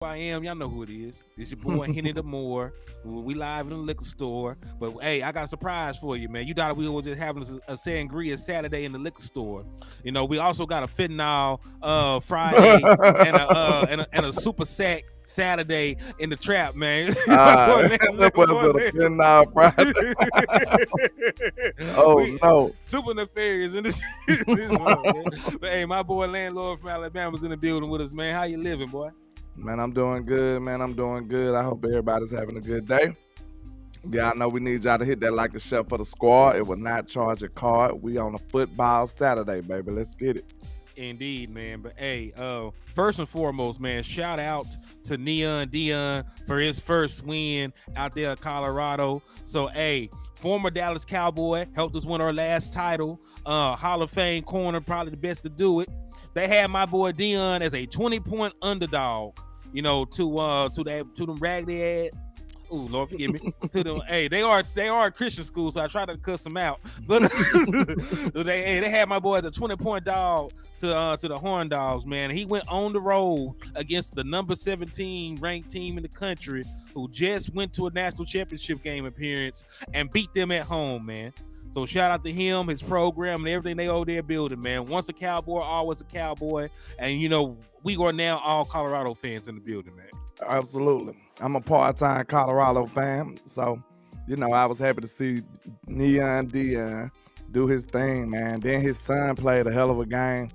I am. Y'all know who it is. It's your boy Hennythemoor. We live in the liquor store. But hey, I got a surprise for you, man. You thought we were just having a Sangria Saturday in the liquor store. You know, we also got a fentanyl Friday and a super sack Saturday in the trap, man. That was a phenol Friday. Oh no. Super nefarious in this one, man. But hey, my boy landlord from Alabama's in the building with us, man. How you living, boy? Man, I'm doing good, man. I'm doing good. I hope everybody's having a good day. Yeah, I know we need y'all to hit that like and share for the squad. It will not charge a card. We on a football Saturday, baby. Let's get it. Indeed, man. But hey, first and foremost, man, shout out to Neon Dion for his first win out there in Colorado. So hey, former Dallas Cowboy, helped us win our last title. Hall of Fame corner, probably the best to do it. They had my boy Dion as a 20-point underdog, you know, to them raggedy ass. Ooh, Lord forgive me. To them, hey, they are a Christian school, so I try to cuss them out. But they had my boy as a 20-point dog to the Horn Dogs, man. He went on the road against the number 17 ranked team in the country, who just went to a national championship game appearance and beat them at home, man. So shout out to him, his program, and everything they over there building, man. Once a Cowboy, always a Cowboy. And, you know, we are now all Colorado fans in the building, man. Absolutely. I'm a part-time Colorado fan. So, you know, I was happy to see Neon Dion do his thing, man. Then his son played a hell of a game.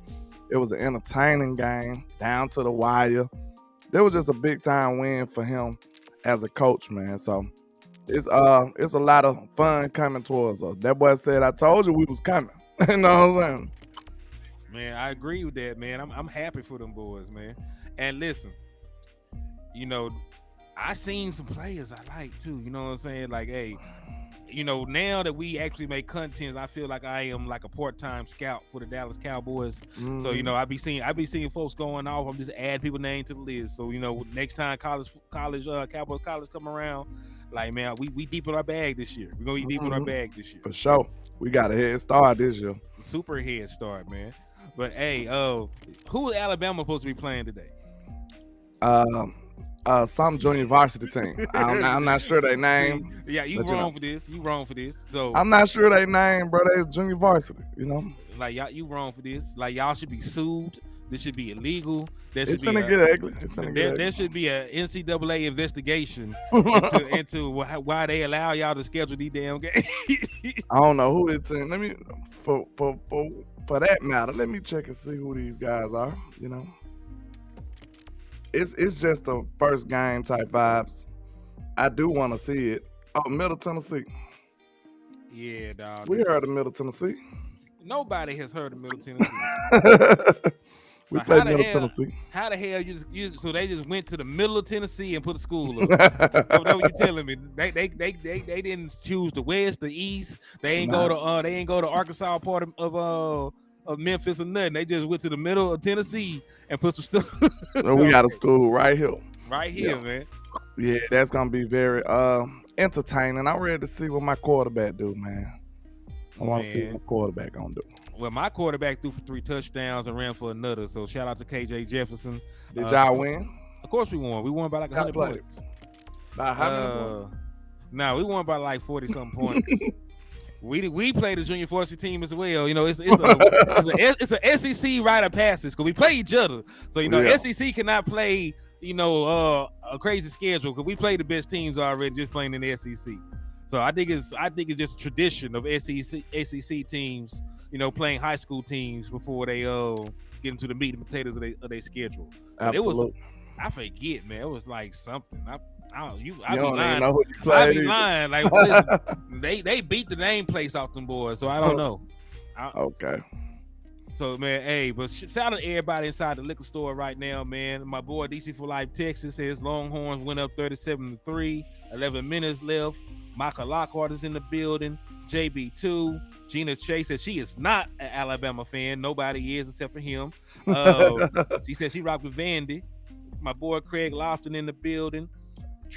It was an entertaining game, down to the wire. There was just a big-time win for him as a coach, man. So, it's a lot of fun coming towards us. That boy said, I told you we was coming. You know what I'm saying? Man, I agree with that, man. I'm happy for them boys, man. And listen, you know, I seen some players I like too. You know what I'm saying? Like, hey, you know, now that we actually make content, I feel like I am like a part-time scout for the Dallas Cowboys. So, you know, I be seeing folks going off. I'm just adding people names to the list. So, you know, next time Cowboys college come around, like, man, we deep in our bag this year. We're gonna be deep in our bag this year. For sure. We got a head start this year. Super head start, man. But hey, who is Alabama supposed to be playing today? Some junior varsity team. I'm not sure their name. Yeah, you wrong for this. You wrong for this. So I'm not sure their name, bro. They junior varsity, you know. Like, y'all, you wrong for this. Like, y'all should be sued. This should be illegal. It's finna get ugly. It's finna get ugly. There should be a NCAA investigation into why they allow y'all to schedule these damn games. I don't know who it's in. Let me for that matter, let me check and see who these guys are. You know, it's just a first game type vibes. I do want to see it. Oh, Middle Tennessee. Yeah, dog. We heard of Middle Tennessee. Nobody has heard of Middle Tennessee. We played Middle Tennessee. How the hell so they just went to the middle of Tennessee and put a school up? That's what you're telling me. They didn't choose the west, the east. They ain't go to Arkansas part of Memphis or nothing. They just went to the middle of Tennessee and put some stuff. We got a school right here. Right here, man. Yeah, that's gonna be very entertaining. I'm ready to see what my quarterback do, man. I want to see what my quarterback gonna do. Well, my quarterback threw for 3 touchdowns and ran for another. So shout out to KJ Jefferson. Did y'all win? Of course we won. We won by like 100 points. By how many points? Nah, we won by like 40-something points. We played a junior varsity team as well. You know, it's an SEC rite of passage because we play each other. So, you know, SEC cannot play, you know, a crazy schedule because we play the best teams already just playing in the SEC. So I think it's just tradition of SEC teams, you know, playing high school teams before they get into the meat and potatoes of their schedule. Absolutely. I forget, man. It was like something. I be don't lying. even know who you played. I be lying. Like, listen, they beat the nameplates off them boys, so I don't know. Okay. So, man, hey, but shout out to everybody inside the liquor store right now, man. My boy DC for Life Texas says Longhorns went up 37-3, 11 minutes left. Micah Lockhart is in the building. JB2. Gina Chase says she is not an Alabama fan. Nobody is except for him. She said she rocked with Vandy. My boy Craig Lofton in the building.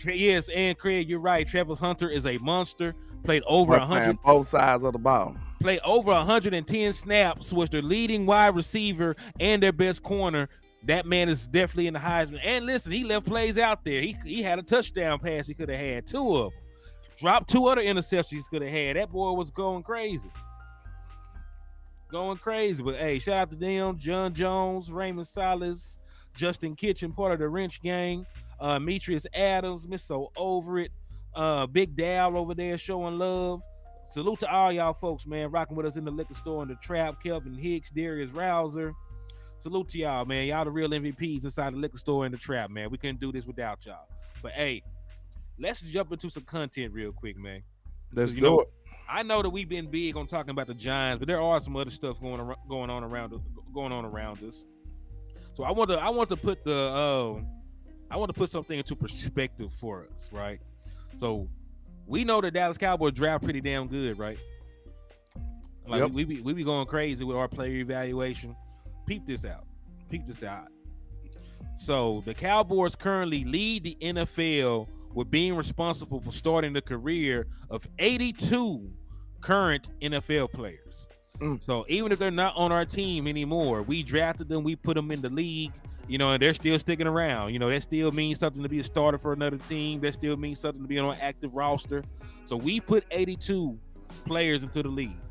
Yes, and Craig, you're right. Travis Hunter is a monster. Played over 100. Both sides of the ball. Played over 110 snaps. Was their leading wide receiver and their best corner. That man is definitely in the Heisman. And listen, he left plays out there. He had a touchdown pass he could have had, 2 of them. Dropped 2 other interceptions he could have had. That boy was going crazy. Going crazy. But hey, shout out to them. John Jones, Raymond Salas, Justin Kitchen, part of the Wrench gang. Metrius Adams, Miss So Over It. Big Dal over there showing love. Salute to all y'all folks, man, rocking with us in the liquor store in the trap. Kelvin Hicks, Darius Rouser. Salute to y'all, man. Y'all the real MVPs inside the liquor store in the trap, man. We couldn't do this without y'all. But hey, let's jump into some content real quick, man. Let's do it. I know that we've been big on talking about the Giants, but there are some other stuff going on around us. So I want to put something into perspective for us, right? So we know the Dallas Cowboys draft pretty damn good, right? Like Yep. we be going crazy with our player evaluation. Peep this out. So the Cowboys currently lead the NFL with being responsible for starting the career of 82 current NFL players. So even if they're not on our team anymore, we drafted them, we put them in the league, and they're still sticking around. That still means something to be a starter for another team. That still means something to be on an active roster. So we put 82 players into the league.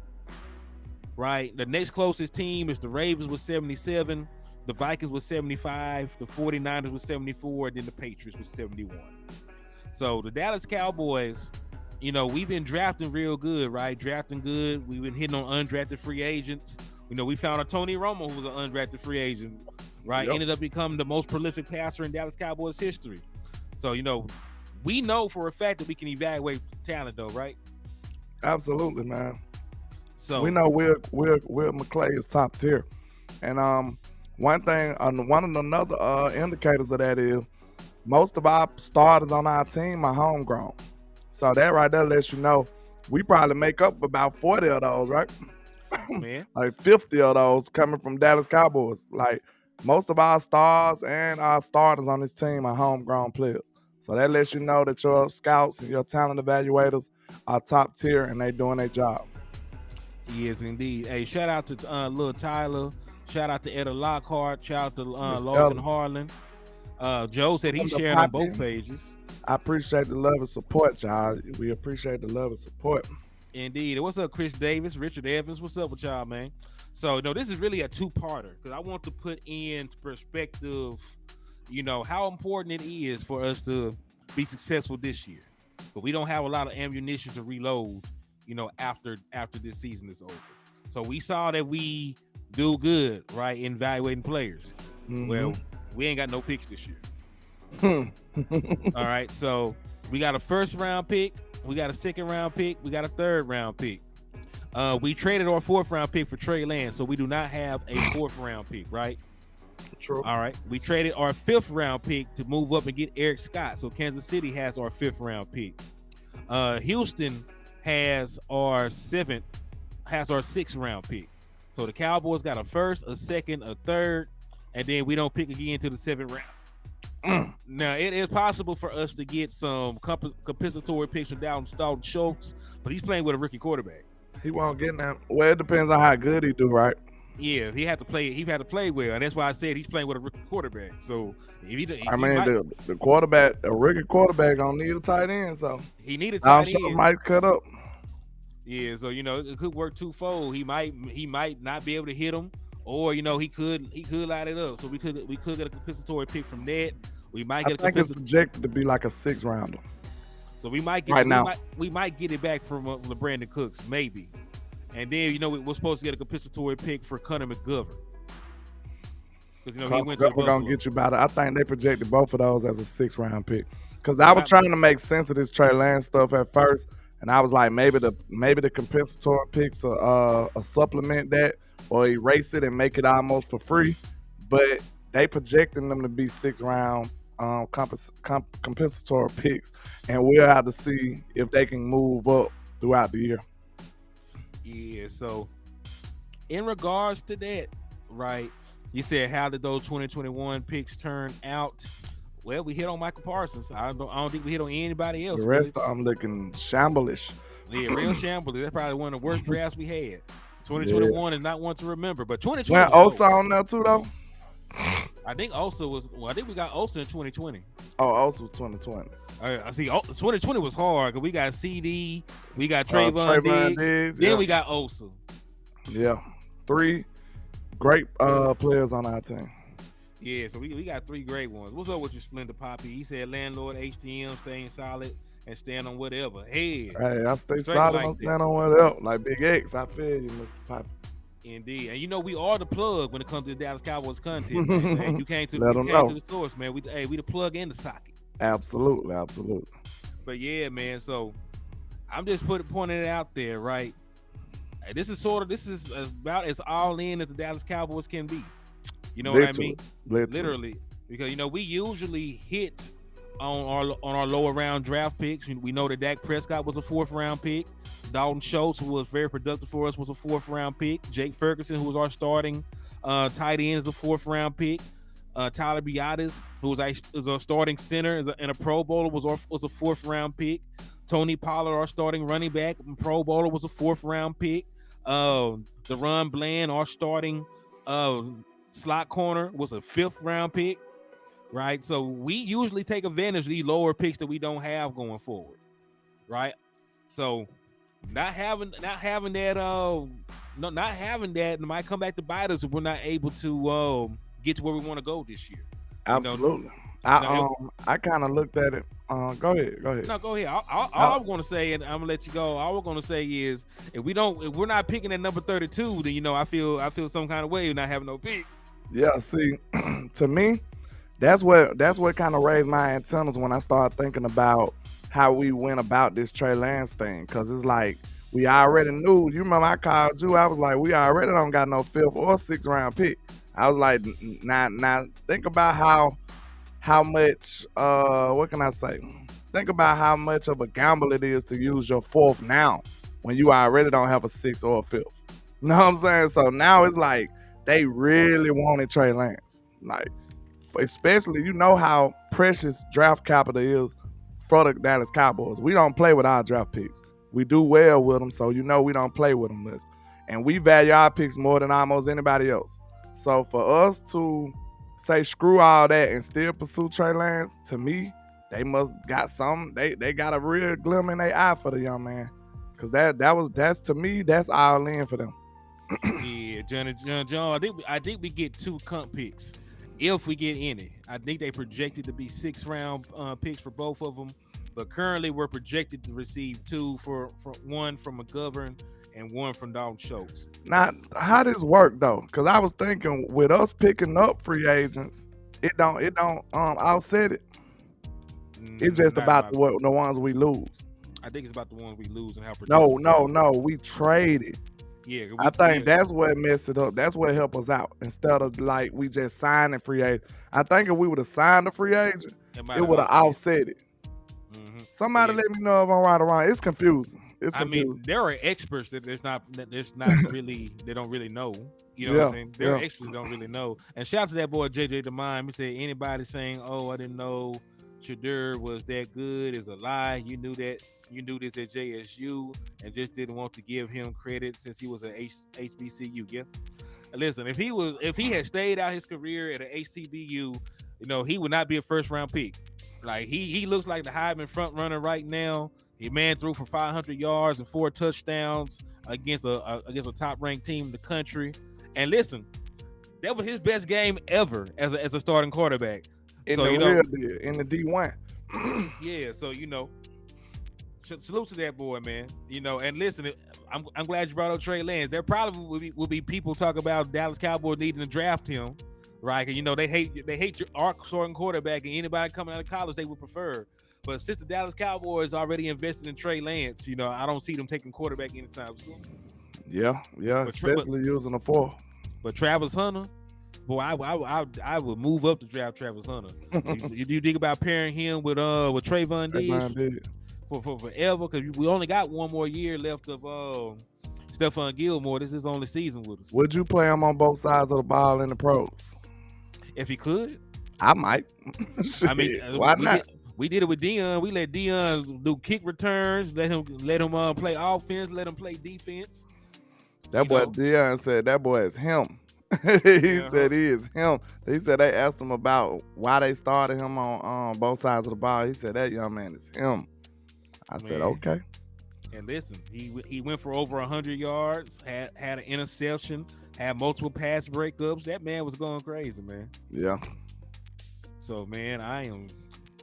Right, the next closest team is the Ravens with 77, the Vikings with 75, the 49ers with 74, and then the Patriots with 71. So the Dallas Cowboys, we've been drafting real good, right? Drafting good. We've been hitting on undrafted free agents. We found a Tony Romo who was an undrafted free agent, right? Yep. Ended up becoming the most prolific passer in Dallas Cowboys history. So, we know for a fact that we can evaluate talent, though, right? Absolutely, man. So we know Will McClay is top tier, and one of the indicators of that is most of our starters on our team are homegrown. So that right there lets you know we probably make up about 40 of those, right? man. Like 50 of those coming from Dallas Cowboys. Like most of our stars and our starters on this team are homegrown players. So that lets you know that your scouts and your talent evaluators are top tier and they doing their job. Yes, indeed. Hey, shout out to Lil Tyler. Shout out to Etta Lockhart. Shout out to Logan Harlan. Joe said he's sharing on both pages. I appreciate the love and support, y'all. We appreciate the love and support. Indeed. What's up, Chris Davis, Richard Evans? What's up with y'all, man? So, this is really a two-parter because I want to put in perspective, how important it is for us to be successful this year. But we don't have a lot of ammunition to reload, after this season is over. So we saw that we do good, right, in evaluating players. Mm-hmm. Well, we ain't got no picks this year. All right, so we got a first-round pick, we got a second-round pick, we got a third-round pick. We traded our fourth-round pick for Trey Lance, so we do not have a fourth-round pick, right? True. All right, we traded our fifth-round pick to move up and get Eric Scott, so Kansas City has our fifth-round pick. Houston has our sixth-round pick. So the Cowboys got a first, a second, a third, and then we don't pick again to the seventh round. Now, it is possible for us to get some compensatory picks from Dalton Schultz, but he's playing with a rookie quarterback. He won't get that. Well, it depends on how good he do, right? Yeah, he had to play well, and that's why I said he's playing with a rookie quarterback. So the quarterback, a rookie quarterback, don't need a tight end, so he needed tight end. Might cut up. Yeah, so it could work twofold. He might not be able to hit him, or he could light it up. So we could get a compensatory pick from that. We might get. I think it's projected to be like a 6th rounder. So we might get we might get it back from Brandon Cooks, maybe, and then we're supposed to get a compensatory pick for Connor McGovern. Because he went to We're gonna get you about it. I think they projected both of those as a 6th-round pick. Because I was trying to make sense of this Trey Lance stuff at first. And I was like, maybe the compensatory picks supplement that or erase it and make it almost for free. But they projecting them to be 6th-round compensatory picks, and we'll have to see if they can move up throughout the year. Yeah. So, in regards to that, right? You said, how did those 2021 picks turn out? Well, we hit on Michael Parsons. I don't think we hit on anybody else. The rest of them looking shamblish. Yeah, real shamblish. That's probably one of the worst drafts we had. 2021 is not one to remember, but 2020. Went Osa on there too, though. I think Osa was. Well, I think we got Osa in 2020. Oh, also was 2020. I see. 2020 was hard because we got CD, we got Trayvon Trayvon Diggs, Diggs, then yeah. we got Osa. Yeah, 3 great players on our team. Yeah, so we got 3 great ones. What's up with your Splendor Poppy? He said landlord HTM staying solid and stand on whatever. Hey, I stay straight solid like on that. stand on whatever. Like Big X, I feel you, Mr. Poppy. Indeed, and we are the plug when it comes to the Dallas Cowboys content, man. You came to Let 'em know. to the source, man. We the plug in the socket. Absolutely. But yeah, man. So I'm just pointing it out there, right? Hey, this is about as all in as the Dallas Cowboys can be. You know what I mean? Literally, because we usually hit on our lower round draft picks. We know that Dak Prescott was a 4th round pick. Dalton Schultz, who was very productive for us, was a 4th round pick. Jake Ferguson, who was our starting tight end, is a 4th round pick. Tyler Biadasz, who was our starting center and a Pro Bowler, was a 4th round pick. Tony Pollard, our starting running back and Pro Bowler, was a 4th round pick. Deron Bland, our starting slot corner, was a 5th round pick. Right, so we usually take advantage of these lower picks that we don't have going forward, right? So not having that might come back to bite us if we're not able to get to where we want to go this year. Absolutely. I kind of looked at it. Go ahead. No, go ahead. All I'm going to say, and I'm gonna let you go. All we're going to say is if we're not picking at number 32, then I feel some kind of way not having no picks. Yeah. See, to me, that's what kind of raised my antennas when I started thinking about how we went about this Trey Lance thing. Because it's like we already knew. You remember I called you. I was like, we already don't got no 5th or 6th round pick. I was like, now think about how much. What can I say? Think about how much of a gamble it is to use your 4th now when you already don't have a 6th or a 5th. You know what I'm saying? So now it's like they really wanted Trey Lance. Like, especially, how precious draft capital is for the Dallas Cowboys. We don't play with our draft picks. We do well with them, so we don't play with them less. And we value our picks more than almost anybody else. So for us to say screw all that and still pursue Trey Lance, to me, they must got some. They got a real glimmer in their eye for the young man, because that's to me, that's all in for them. Yeah, John. I think we get 2 comp picks. If we get any, I think they projected to be 6th round picks for both of them, but currently we're projected to receive 2 for one from McGovern and 1 from Dalton Schultz. Now, how this work though? Because I was thinking with us picking up free agents, it don't offset it. It's just about the ones we lose. I think it's about the ones we lose and how. No, we traded. Yeah, I think that's what messed it up. That's what helped us out instead of like we just signing free agent. I think if we would have signed a free agent, it would have offset it. Mm-hmm. Somebody let me know if I'm right or wrong. It's confusing. I mean, there are experts that there's not really, they don't really know. You know what I'm saying? There are experts that don't really know. And shout out to that boy JJ DeMime. He said anybody saying, "Oh, I didn't know Shadur was that good" is a lie. You knew this at JSU and just didn't want to give him credit since he was at HBCU. Yeah. Listen, if he had stayed out his career at an HCBU, he would not be a 1st round pick. Like he looks like the Heisman front runner right now. He threw for 500 yards and 4 touchdowns against a top ranked team in the country. And listen, that was his best game ever as a starting quarterback. In the D1. Yeah, so salute to that boy, man. And listen, I'm glad you brought up Trey Lance. There probably will be people talk about Dallas Cowboys needing to draft him, right? And they hate our starting quarterback, and anybody coming out of college they would prefer. But since the Dallas Cowboys already invested in Trey Lance, I don't see them taking quarterback anytime soon. Yeah, especially using a 4. But Travis Hunter, boy, I would move up to draft Travis Hunter. you think about pairing him with Trayvon Diggs for forever, because we only got 1 more year left of Stephon Gilmore. This is his only season with us. Would you play him on both sides of the ball in the pros? If he could, I might. I mean, why not? We did it with Dion. We let Dion do kick returns, let him play offense, let him play defense. That boy Dion said that boy is him. He Yeah, said he is him. He said they asked him about why they started him on both sides of the ball. He said that young man is him. I said, man. okay. And listen, he went for over 100 yards, had an interception, had multiple pass breakups. That man was going crazy, man. Yeah. So man,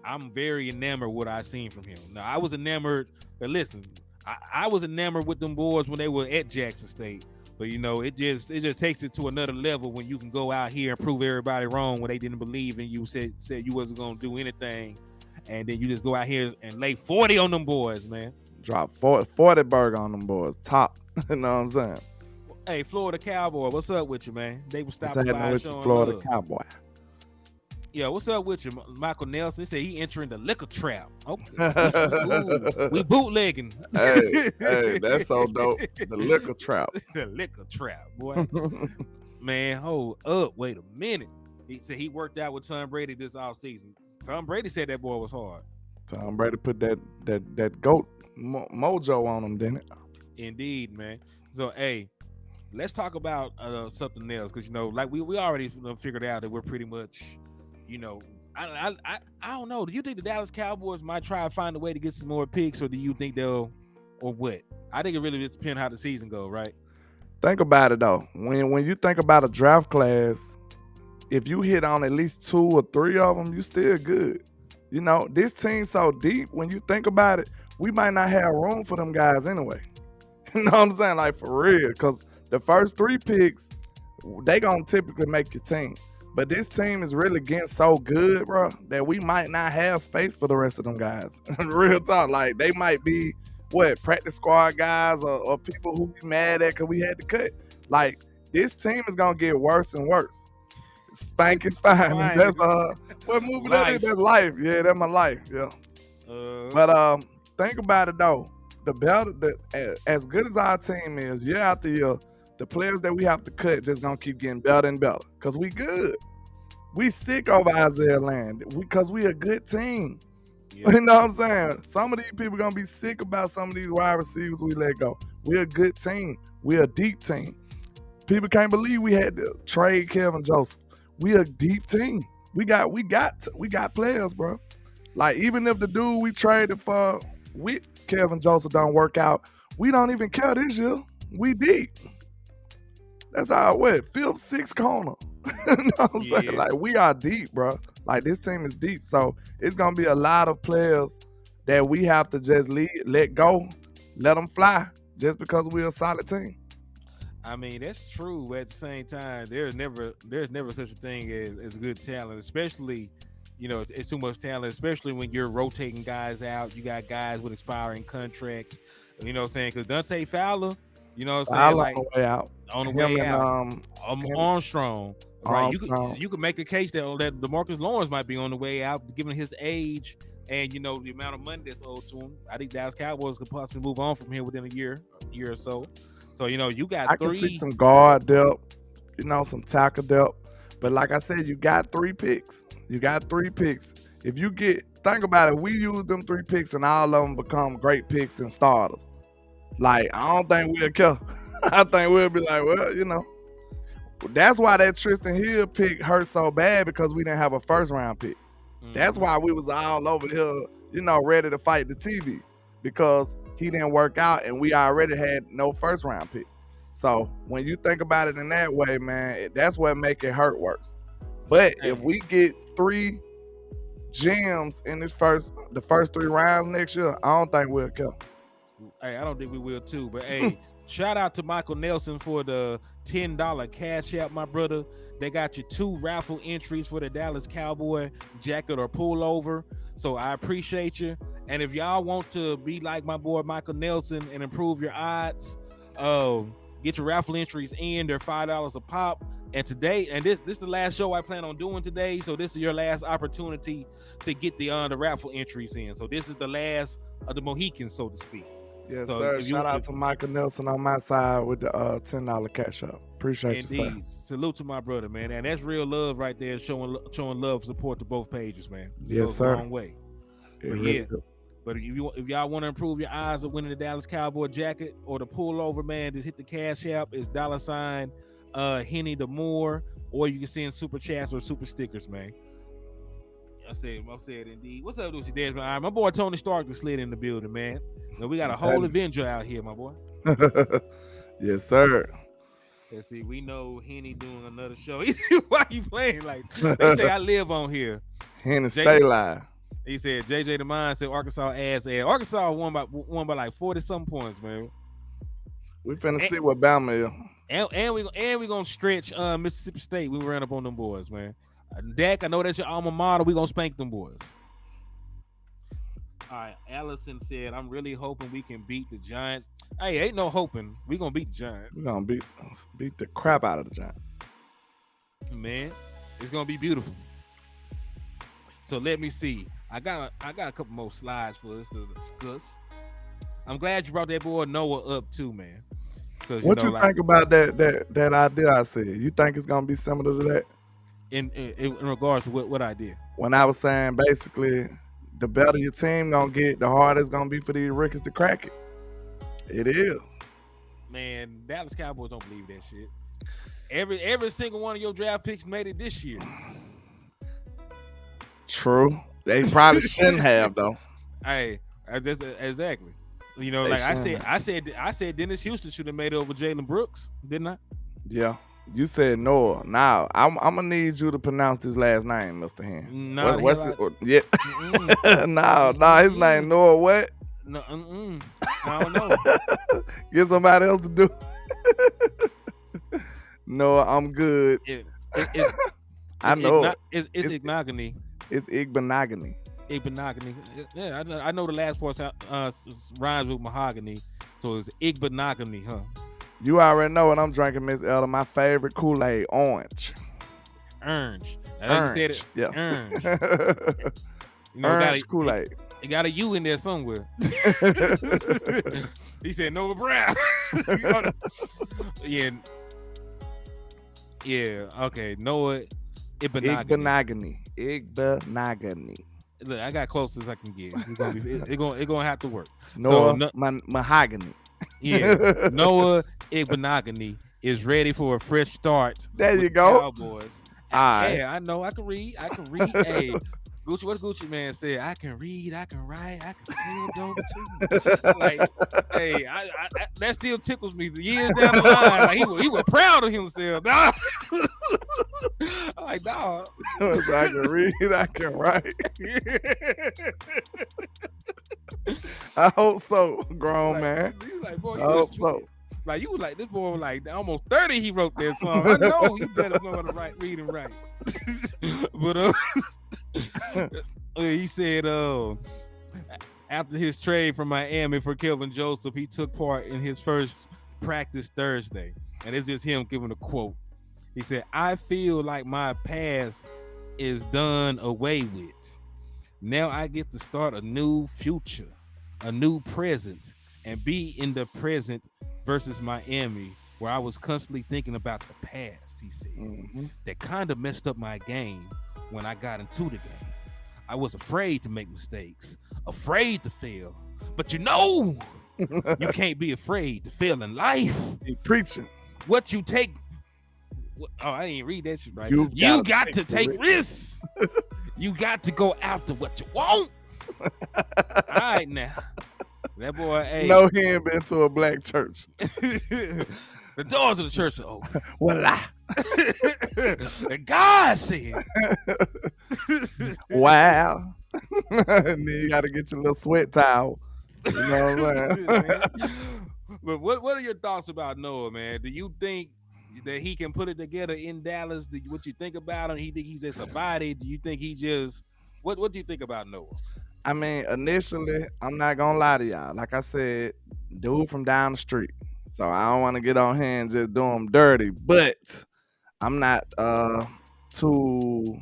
I'm very enamored with what I seen from him. Now I was enamored, but listen, I was enamored with them boys when they were at Jackson State. But you know, it just takes it to another level when you can go out here and prove everybody wrong when they didn't believe in you, said you wasn't gonna do anything, and then you just go out here and lay 40 on them boys, man. Drop 40 burger on them boys. Top. You know what I'm saying? Hey, Florida Cowboy, what's up with you, man? They was stopping by with the showing Florida love. Cowboy. Yeah, what's up with you, Michael Nelson? He said he entering the liquor trap. Okay, we bootlegging. Hey, that's so dope. The liquor trap. The liquor trap, boy. Man, hold up. Wait a minute. He said he worked out with Tom Brady this offseason. Tom Brady said that boy was hard. Tom Brady put that goat mojo on him, didn't it? Indeed, man. So, hey, let's talk about something else because you know, like we already figured out that we're pretty much, you know, I don't know. Do you think the Dallas Cowboys might try to find a way to get some more picks, or do you think they'll, or what? I think it really just depends how the season goes, right? Think about it though. When you think about a draft class, if you hit on at least 2 or 3 of them, you still good. You know, this team's so deep. When you think about it, we might not have room for them guys anyway. You know what I'm saying? Like for real, because the first 3 picks, they gonna typically make your team. But this team is really getting so good, bro, that we might not have space for the rest of them guys. Real talk, like they might be practice squad guys or people who be mad at because we had to cut. Like this team is gonna get worse and worse. Spank is fine. That's what movie that is? That's life. Yeah, that's my life. Yeah. But think about it though. As good as our team is, year after year, the players that we have to cut just gonna keep getting better and better. Cause we good. We sick over Isaiah Land. Cause we a good team. Yeah. You know what I'm saying? Some of these people gonna be sick about some of these wide receivers we let go. We're a good team. We're a deep team. People can't believe we had to trade Kevin Joseph. We a deep team. We got players, bro. Like even if the dude we traded for with Kevin Joseph don't work out, we don't even care this year. We deep. That's how it went. 5th, 6th corner. You know what I'm saying? Like we are deep, bro. Like this team is deep. So it's gonna be a lot of players that we have to just let go, let them fly, just because we're a solid team. I mean, that's true. At the same time, there's never such a thing as good talent, especially, you know, it's too much talent, especially when you're rotating guys out. You got guys with expiring contracts, you know what I'm saying? Because Dante Fowler, you know what I'm saying? Like, on the way out. On the way out. Armstrong. Right. You could make a case that DeMarcus Lawrence might be on the way out, given his age and, you know, the amount of money that's owed to him. I think Dallas Cowboys could possibly move on from here within a year or so. So, you know, you got I 3. can see some guard depth, you know, some tackle depth. But like I said, you got 3 picks. If you think about it, we use them 3 picks and all of them become great picks and starters. Like, I don't think we'll care. I think we'll be like, well, you know. That's why that Tristan Hill pick hurt so bad, because we didn't have a 1st round pick. Mm-hmm. That's why we was all over here, you know, ready to fight the TV, because he didn't work out and we already had no 1st round pick. So when you think about it in that way, man, that's what make it hurt worse. But if we get 3 gems in the first 3 rounds next year, I don't think we'll kill. Hey, I don't think we will too. But hey, shout out to Michael Nelson for the $10 cash app, my brother. They got you 2 raffle entries for the Dallas Cowboy jacket or pullover. So I appreciate you. And if y'all want to be like my boy Michael Nelson and improve your odds, get your raffle entries in. They're $5 a pop. And today, and this is the last show I plan on doing today. So this is your last opportunity to get the raffle entries in. So this is the last of the Mohicans, so to speak. Yes, so sir. Shout out to Michael Nelson on my side with the $10 cash out. Appreciate you, sir. Salute to my brother, man. And that's real love right there, showing love and support to both pages, man. Yes, sir. A long way. But if y'all want to improve your odds of winning the Dallas Cowboy jacket or the pullover, man, just hit the cash app. It's $, Hennythemoor, or you can send super chats or super stickers, man. I said indeed. What's up with you, Des? My boy Tony Stark just slid in the building, man. Now, we got a whole Avenger out here, my boy. Yes, sir. Let's see. We know Henny doing another show. Why you playing? Like they say, I live on here. Henny, stay live. He said JJ the Mind said Arkansas ass. Arkansas won by like 40-something points, man. We finna see what Bama is. And we gonna stretch Mississippi State. We ran up on them boys, man. Dak, I know that's your alma mater. We gonna spank them boys. All right, Allison said, I'm really hoping we can beat the Giants. Hey, ain't no hoping. We gonna beat the Giants. We gonna beat the crap out of the Giants. Man, it's gonna be beautiful. So let me see. I got a couple more slides for us to discuss. I'm glad you brought that boy Noah up too, man. What you think about that idea I said? You think it's gonna be similar to that? In regards to what idea? When I was saying basically the better your team gonna get, the harder it's gonna be for these rookies to crack it. It is. Man, Dallas Cowboys don't believe that shit. Every single one of your draft picks made it this year. True. They probably shouldn't have though. Hey, exactly. You know, like I said Dennis Houston should have made it over Jalen Brooks, didn't I? Yeah. You said Noah. Now I'm gonna need you to pronounce this last name, Mr. Hen. No, what's it? Yeah. No, his name Noah. What? No, I don't know. Get somebody else to do. Noah, I'm good. I know. It's Igbinoghene. It's Igbinoghene. Igbinoghene. Yeah, I know the last part rhymes with mahogany, so it's Igbinoghene, huh? You already know what I'm drinking, Miss Ella. My favorite Kool-Aid, orange. Orange. Orange. You said it. Yeah. Orange. Orange Kool-Aid. It got a U in there somewhere. He said Noah Brown. Yeah. Yeah. Okay. Noah Igbinoghene. Igbinoghene. Look, I got close as I can get. It's gonna have to work. Noah Mahogany. Yeah. Noah Igbinoghene is ready for a fresh start. There you go. Cowboys. Right. Yeah, I know. I can read. Hey, Gucci, what Gucci man said? I can read, I can write, I can sing dope too. Like, hey, I that still tickles me. The years down the line, like he was proud of himself. Dog. I'm like, dog. I can read, I can write. I hope so, grown man. Like, boy, I hope so. Like you was like this boy was like almost 30. He wrote that song. I know you better know how to read and write. But he said after his trade from Miami for Kelvin Joseph, he took part in his first practice Thursday, and it's just him giving a quote. He said, "I feel like my past is done away with. Now I get to start a new future, a new present, and be in the present versus Miami, where I was constantly thinking about the past," he said. That kind of messed up my game when I got into the game. I was afraid to make mistakes, afraid to fail. But you can't be afraid to fail in life. He preaching. What you take. Oh, I didn't read that shit right. You got to take risks. You got to go after what you want. All right, now. That boy, hey. No, he ain't been to a black church. The doors of the church are open. Voila. God said. Wow. And then you got to get your little sweat towel. You know what I'm saying? But what are your thoughts about Noah, man? Do you think that he can put it together in Dallas? What you think about him? You think he's just a body? Do you think he just what do you think about Noah? I mean, initially, I'm not gonna lie to y'all. Like I said, dude from down the street. So I don't want to get on here and just do him dirty. But I'm not too,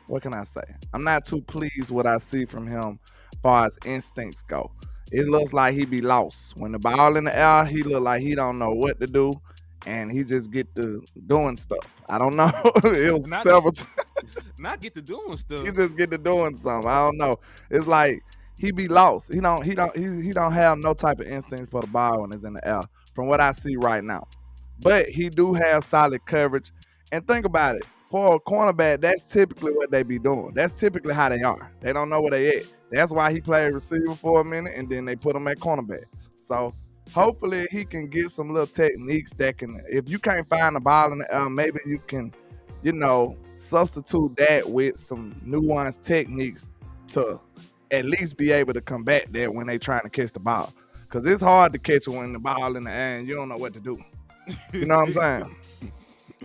what can I say? I'm not too pleased what I see from him as far as instincts go. It looks like he be lost. When the ball in the air, he look like he don't know what to do. And he just get to doing stuff. I don't know. It was several times. Not get to doing stuff. He just get to doing something. I don't know. It's like he be lost. He don't have no type of instinct for the ball when it's in the air. From what I see right now, but he do have solid coverage. And think about it, for a cornerback, that's typically what they be doing. That's typically how they are. They don't know where they at. That's why he played receiver for a minute, and then they put him at cornerback. So hopefully he can get some little techniques that can, if you can't find the ball in the, maybe you can, substitute that with some nuanced techniques to at least be able to combat that when they trying to catch the ball. Because it's hard to catch when the ball in the air and you don't know what to do. You know what I'm saying?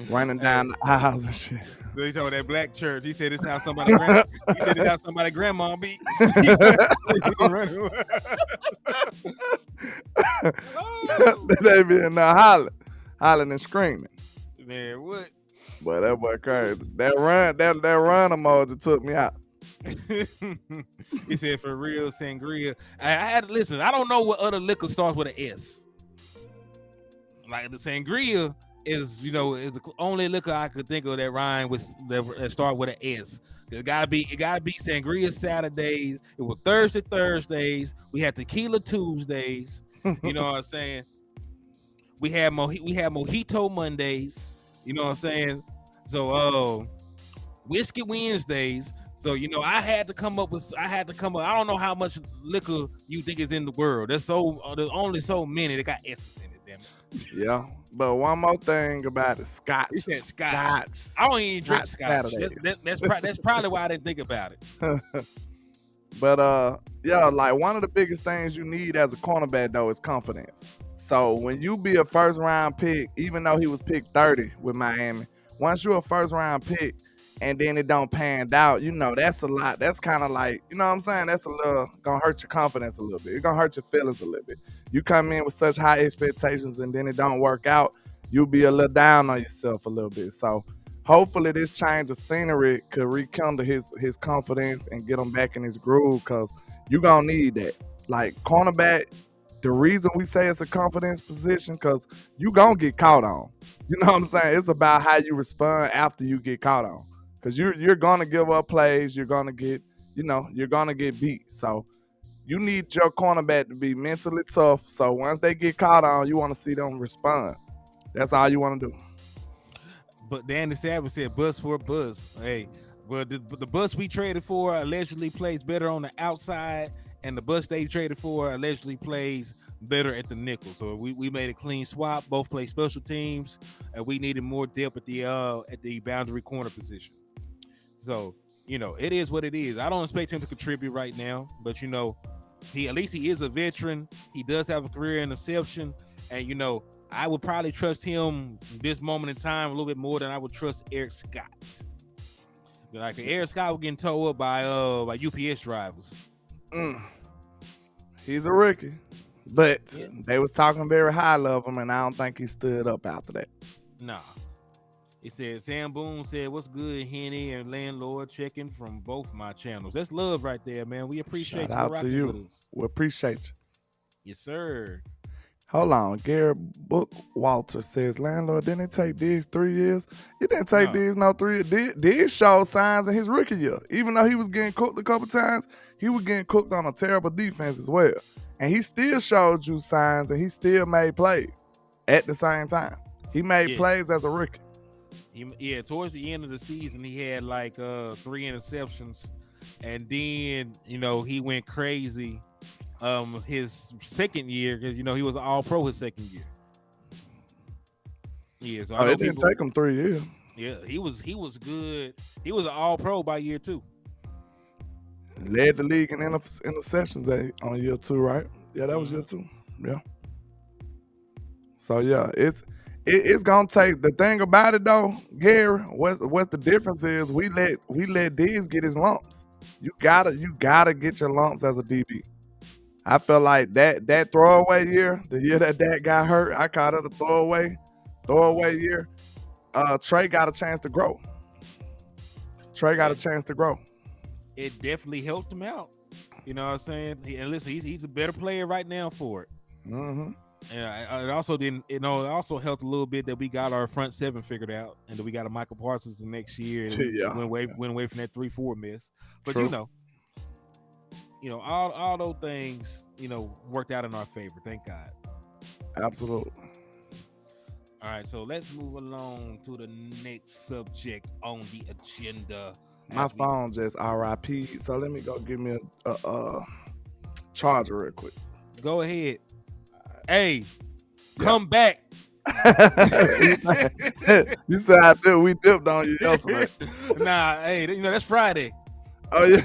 Running down the aisles and shit. So he told that black church. He said it's how somebody grandma beat. They be in there hollering and screaming. Man, what? But that boy crazy. That run emoji took me out. He said for real, Sangria. I had to listen. I don't know what other liquor starts with an S. Like the Sangria is the only liquor I could think of that rhyme with that start with an S. It gotta be Sangria Saturdays. It was Thursdays. We had Tequila Tuesdays. You know what I'm saying? We had Mojito Mondays. You know what I'm saying? So Whiskey Wednesdays. So I had to come up. I don't know how much liquor you think is in the world. There's only so many that got S's in it. Damn it. Yeah. But one more thing about it, Scotch. He said Scotch. I don't even drink Scotch. That's probably why I didn't think about it. But like one of the biggest things you need as a cornerback though is confidence. So when you be a first round pick, even though he was picked 30 with Miami, once you're a first round pick and then it don't pan out, that's a lot. That's kind of like, you know what I'm saying? That's a little gonna hurt your confidence a little bit. It's gonna hurt your feelings a little bit. You come in with such high expectations and then it don't work out, you'll be a little down on yourself a little bit. So hopefully this change of scenery could rekindle his confidence and get him back in his groove, because you're gonna need that. Like cornerback, the reason we say it's a confidence position, because you gonna get caught on. You know what I'm saying? It's about how you respond after you get caught on. Because you're gonna give up plays, you're gonna get beat. So you need your cornerback to be mentally tough. So once they get caught on, you want to see them respond. That's all you want to do. But Danny Savage said bus for a bus. Hey, well, the bus we traded for allegedly plays better on the outside, and the bus they traded for allegedly plays better at the nickel. So we made a clean swap. Both play special teams, and we needed more depth at the boundary corner position. So it is what it is. I don't expect him to contribute right now, but he is a veteran. He does have a career interception, and I would probably trust him this moment in time a little bit more than I would trust Eric Scott. Like Eric Scott was getting towed up by UPS drivers. He's a rookie, but they was talking very highly of him, and I don't think he stood up after that. Nah. It said Sam Boone said, "What's good, Henny and Landlord, checking from both my channels." That's love right there, man. We appreciate Shout out to you. We appreciate you. Yes, sir. Hold on. Gary Bookwalter says, Landlord, didn't it take Diggs 3 years? It didn't take Diggs no 3 years. Diggs showed signs in his rookie year. Even though he was getting cooked a couple times, he was getting cooked on a terrible defense as well. And he still showed you signs, and he still made plays at the same time. He made plays as a rookie. Towards the end of the season, he had like 3 interceptions. And then, he went crazy his second year, because he was an all-pro his second year. Yeah, so it didn't take him 3 years. Yeah, he was good. He was an all-pro by year 2. Led the league in interceptions on year 2, right? Yeah, that was year 2. Yeah. So yeah, it's gonna take. The thing about it though, Gary, what the difference is, we let Diggs get his lumps. You gotta get your lumps as a DB. I feel like that throwaway year, the year that got hurt, I called it a throwaway year. Trey got a chance to grow. It definitely helped him out. You know what I'm saying? And listen, he's a better player right now for it. Mm-hmm. And it also didn't. It also helped a little bit that we got our front seven figured out, and that we got a Michael Parsons the next year. And went away from that 3-4 miss. But True. all those things worked out in our favor. Thank God. Absolutely. All right, so let's move along to the next subject on the agenda. My phone just RIP. So let me go give me a charger real quick. Go ahead. Hey, come back. You said we dipped on you yesterday. Nah, hey, that's Friday. Oh yeah.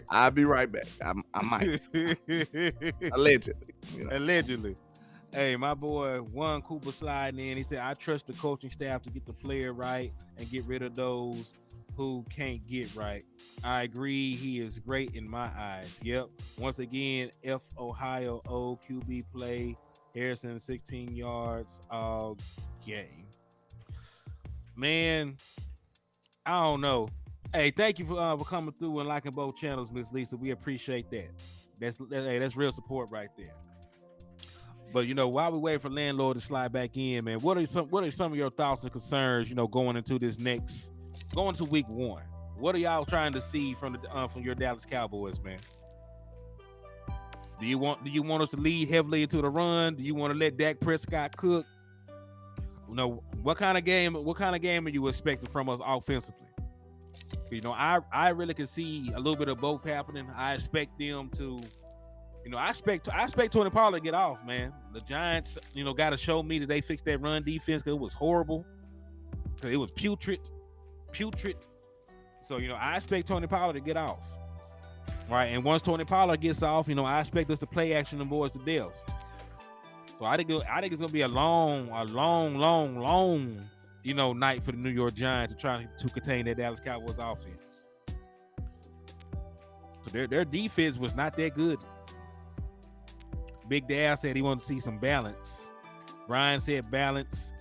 I'll be right back. I might. Allegedly. Allegedly. Hey, my boy Juan Cooper sliding in. He said, I trust the coaching staff to get the player right and get rid of those who can't get right. I agree. He is great in my eyes. Yep. Once again, F Ohio O QB play. Harrison 16 yards all game. Man, I don't know. Hey, thank you for coming through and liking both channels, Miss Lisa. We appreciate that. That's real support right there. But while we wait for landlord to slide back in, man, what are some of your thoughts and concerns, going into week 1? What are y'all trying to see from your Dallas Cowboys, man? Do you want us to lead heavily into the run? Do you want to let Dak Prescott cook? What kind of game are you expecting from us offensively? I really can see a little bit of both happening. I expect them to, I expect Tony Pollard to get off, man. The Giants, got to show me that they fixed that run defense because it was horrible. Because it was putrid. So, I expect Tony Pollard to get off. Right, and once Tony Pollard gets off, I expect us to play action the boys to death. So I think it's gonna be a long, night for the New York Giants to try to contain that Dallas Cowboys offense. So their defense was not that good. Big Dad said he wanted to see some balance. Brian said balance.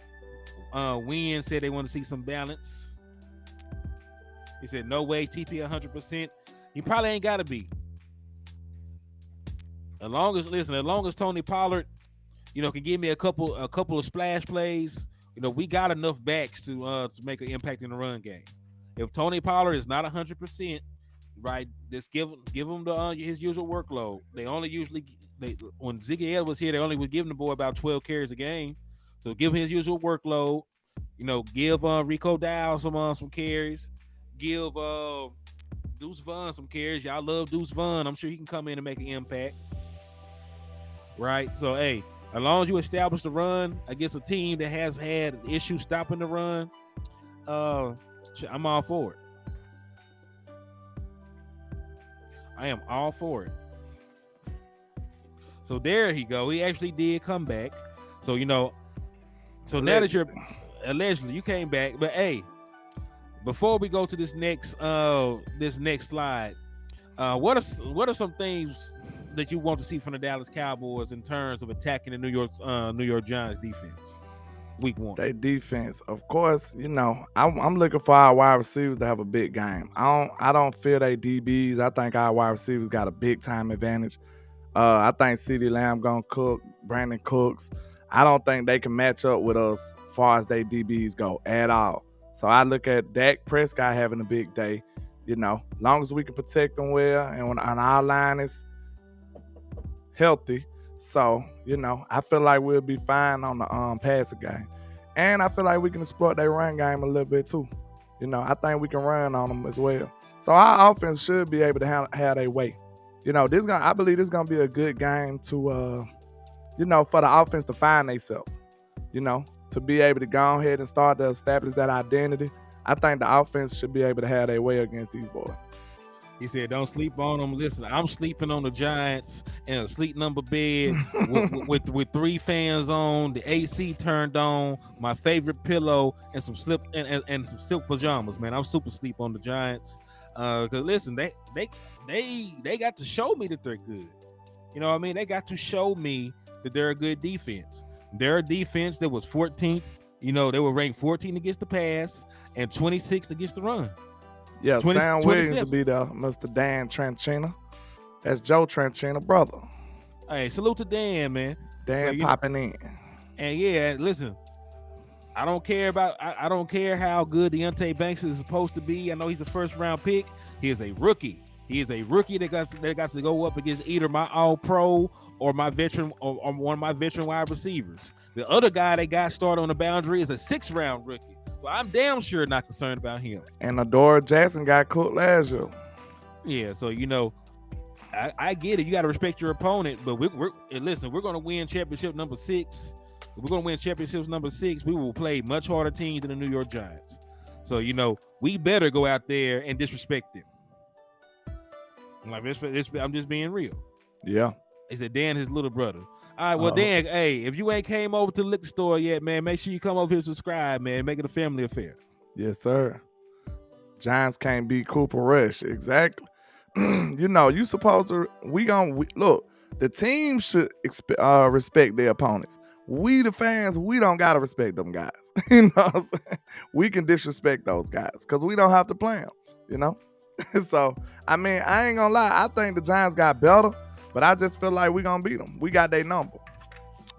Wynn said they want to see some balance. He said no way TP 100%. He probably ain't got to be. As long as Tony Pollard, can give me a couple of splash plays, we got enough backs to make an impact in the run game. If Tony Pollard is not 100%, right, just give him his usual workload. When Ziggy L was here, they only was giving the boy about 12 carries a game. So give him his usual workload. Give Rico Dow some carries. Give Deuce Vaughn some carries. Y'all love Deuce Vaughn. I'm sure he can come in and make an impact. Right? So, hey, as long as you establish the run against a team that has had issues stopping the run, I'm all for it. I am all for it. So there he go. He actually did come back. So, now that you're allegedly you came back, but hey, before we go to this next slide, what are some things that you want to see from the Dallas Cowboys in terms of attacking the New York Giants defense week 1? Their defense, of course, I'm looking for our wide receivers to have a big game. I don't feel they DBs. I think our wide receivers got a big time advantage. I think CeeDee Lamb gonna cook, Brandon Cooks. I don't think they can match up with us as far as they DBs go at all. So I look at Dak Prescott having a big day, long as we can protect them well and when our line is healthy. So, I feel like we'll be fine on the passing game. And I feel like we can exploit their run game a little bit too. I think we can run on them as well. So our offense should be able to have their way. I believe this is gonna be a good game to for the offense to find themselves. To be able to go ahead and start to establish that identity. I think the offense should be able to have their way against these boys. He said, don't sleep on them. Listen, I'm sleeping on the Giants in a sleep number bed with 3 fans on, the AC turned on, my favorite pillow, and some silk pajamas, man. I'm super sleep on the Giants. Cause listen, they got to show me that they're good. You know what I mean? They got to show me that they're a good defense. They're a defense that was 14th. They were ranked 14th against the pass and 26th against the run. Yeah, Sam Williams will be there, Mr. Dan Tranchina. That's Joe Tranchina, brother. Hey, salute to Dan, man. Dan popping in. And yeah, listen, I don't care how good Deontay Banks is supposed to be. I know he's a first-round pick. He is a rookie. He is a rookie that got to go up against either my All-Pro or my veteran or one of my veteran wide receivers. The other guy that got started on the boundary is a 6th-round rookie. So I'm damn sure not concerned about him. And Adora Jackson got cooked last year. Yeah, so I get it. You got to respect your opponent, but listen, we're going to win championship number 6. If we're going to win championships number 6, we will play much harder teams than the New York Giants. So, we better go out there and disrespect them. Like, I'm just being real. Yeah. He said, Dan, his little brother. All right, well, Dan, hey, if you ain't came over to the liquor store yet, man, make sure you come over here and subscribe, man. Make it a family affair. Yes, sir. Giants can't beat Cooper Rush. Exactly. You supposed to, look, the team should respect their opponents. We, the fans, we don't got to respect them guys. You know what I'm saying? We can disrespect those guys because we don't have to play them, So, I mean, I ain't going to lie. I think the Giants got better, but I just feel like we going to beat them. We got their number.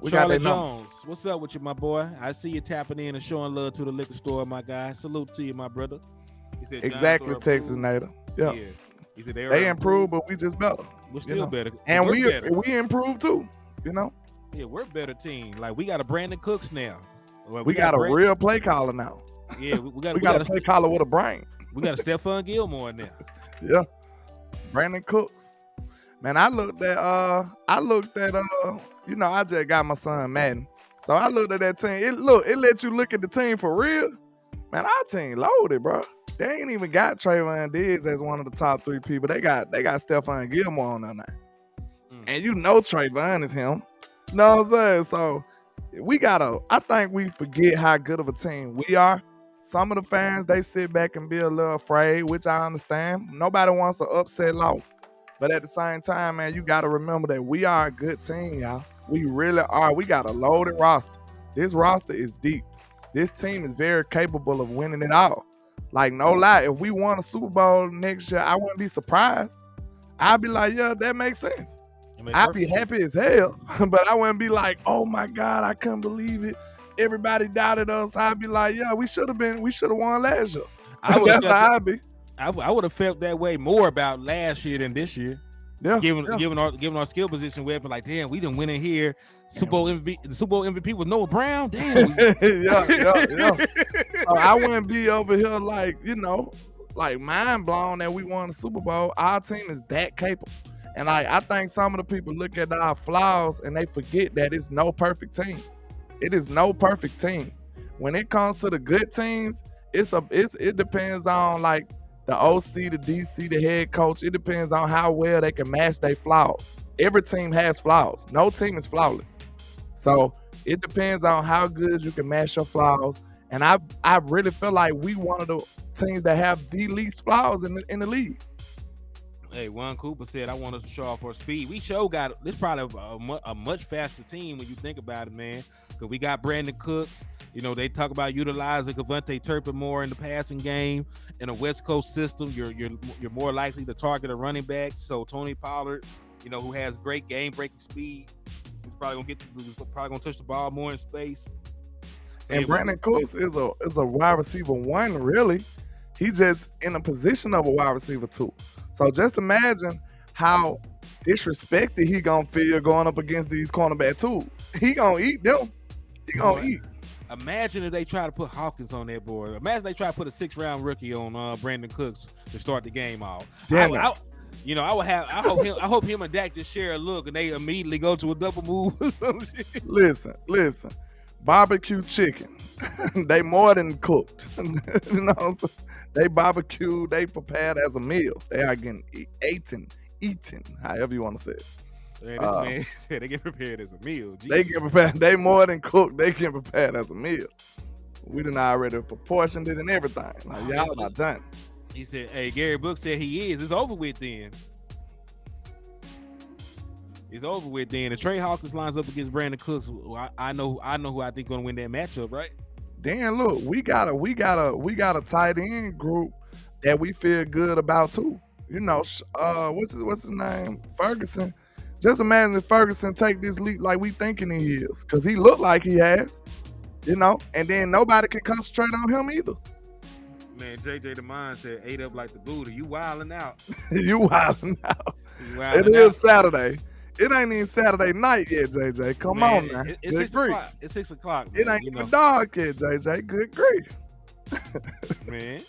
Charlie Jones, what's up with you, my boy? I see you tapping in and showing love to the liquor store, my guy. Salute to you, my brother. He said, exactly, Texas native. Yeah. He said they improved, but we just better. We're still better. And we improved too, Yeah, we're a better team. Like, we got a Brandon Cooks now. We got a real play caller now. Yeah, we got a play caller with a brain. We got a Stephon Gilmore now. Yeah. Brandon Cooks. Man, I looked at I just got my son Madden. So I looked at that team. It let you look at the team for real. Man, our team loaded, bro. They ain't even got Trayvon Diggs as one of the top 3 people. They got Stephon Gilmore on there now. And Trayvon is him. You know what I'm saying? So I think we forget how good of a team we are. Some of the fans, they sit back and be a little afraid, which I understand. Nobody wants an upset loss. But at the same time, man, you got to remember that we are a good team, y'all. We really are. We got a loaded roster. This roster is deep. This team is very capable of winning it all. Like, no lie, if we won a Super Bowl next year, I wouldn't be surprised. I'd be like, yeah, that makes sense. I'd be happy as hell, but I wouldn't be like, oh my God, I couldn't believe it. Everybody doubted us. I'd be like, yeah, we should have won last year. That's how I'd be. I would have felt that way more about last year than this year. Yeah. Given our skill position, we'd be like, damn, we didn't win in here. Super Bowl MVP was Noah Brown. Damn. yeah. I wouldn't be over here like mind blown that we won the Super Bowl. Our team is that capable. And I think some of the people look at our flaws and they forget that it's no perfect team. It is no perfect team. When it comes to the good teams, it depends on like the OC, the DC, the head coach. It depends on how well they can match their flaws. Every team has flaws. No team is flawless. So it depends on how good you can match your flaws. And I really feel like we one of the teams that have the least flaws in the league. Hey, Juan Cooper said, I want us to show off our speed. We got this probably a much faster team when you think about it, man. Because we got Brandon Cooks. They talk about utilizing Devontae Turpin more in the passing game. In a West Coast system, you're more likely to target a running back. So Tony Pollard, who has great game-breaking speed, he's probably gonna touch the ball more in space. And Brandon Cooks is a wide receiver 1, really. He's just in a position of a wide receiver 2. So just imagine how disrespected he gonna feel going up against these cornerback 2s. He gonna eat them. He gonna eat. Imagine if they try to put Hawkins on that board. Imagine they try to put a 6th-round rookie on Brandon Cooks to start the game off. I hope him and Dak just share a look and they immediately go to a double move or some shit. Listen. Barbecue chicken. They more than cooked. They barbecue, they prepared as a meal. They are getting eaten, however you want to say it. Man, this man said they get prepared as a meal. Jeez. They get prepared. They more than cooked. They get prepared as a meal. We done already proportioned it and everything. Like, y'all not done. He said, hey, Gary Book said he is. It's over with then. It's over with then. If Trey Hawkins lines up against Brandon Cooks, I know who I think gonna win that matchup, right? Dan, look, we got a tight end group that we feel good about too. What's his name? Ferguson. Just imagine if Ferguson take this leap like we thinking he is, because he looked like he has, and then nobody can concentrate on him either. Man, JJ the Mind said ate up like the Buddha. You wilding out. You wildin' out. You wilding It is out. Saturday. It ain't even Saturday night yet, JJ. Come Man, on now. It's Good 6 grief. o'clock. It's 6 o'clock. It Man, ain't even dark yet, JJ. Good grief. Man.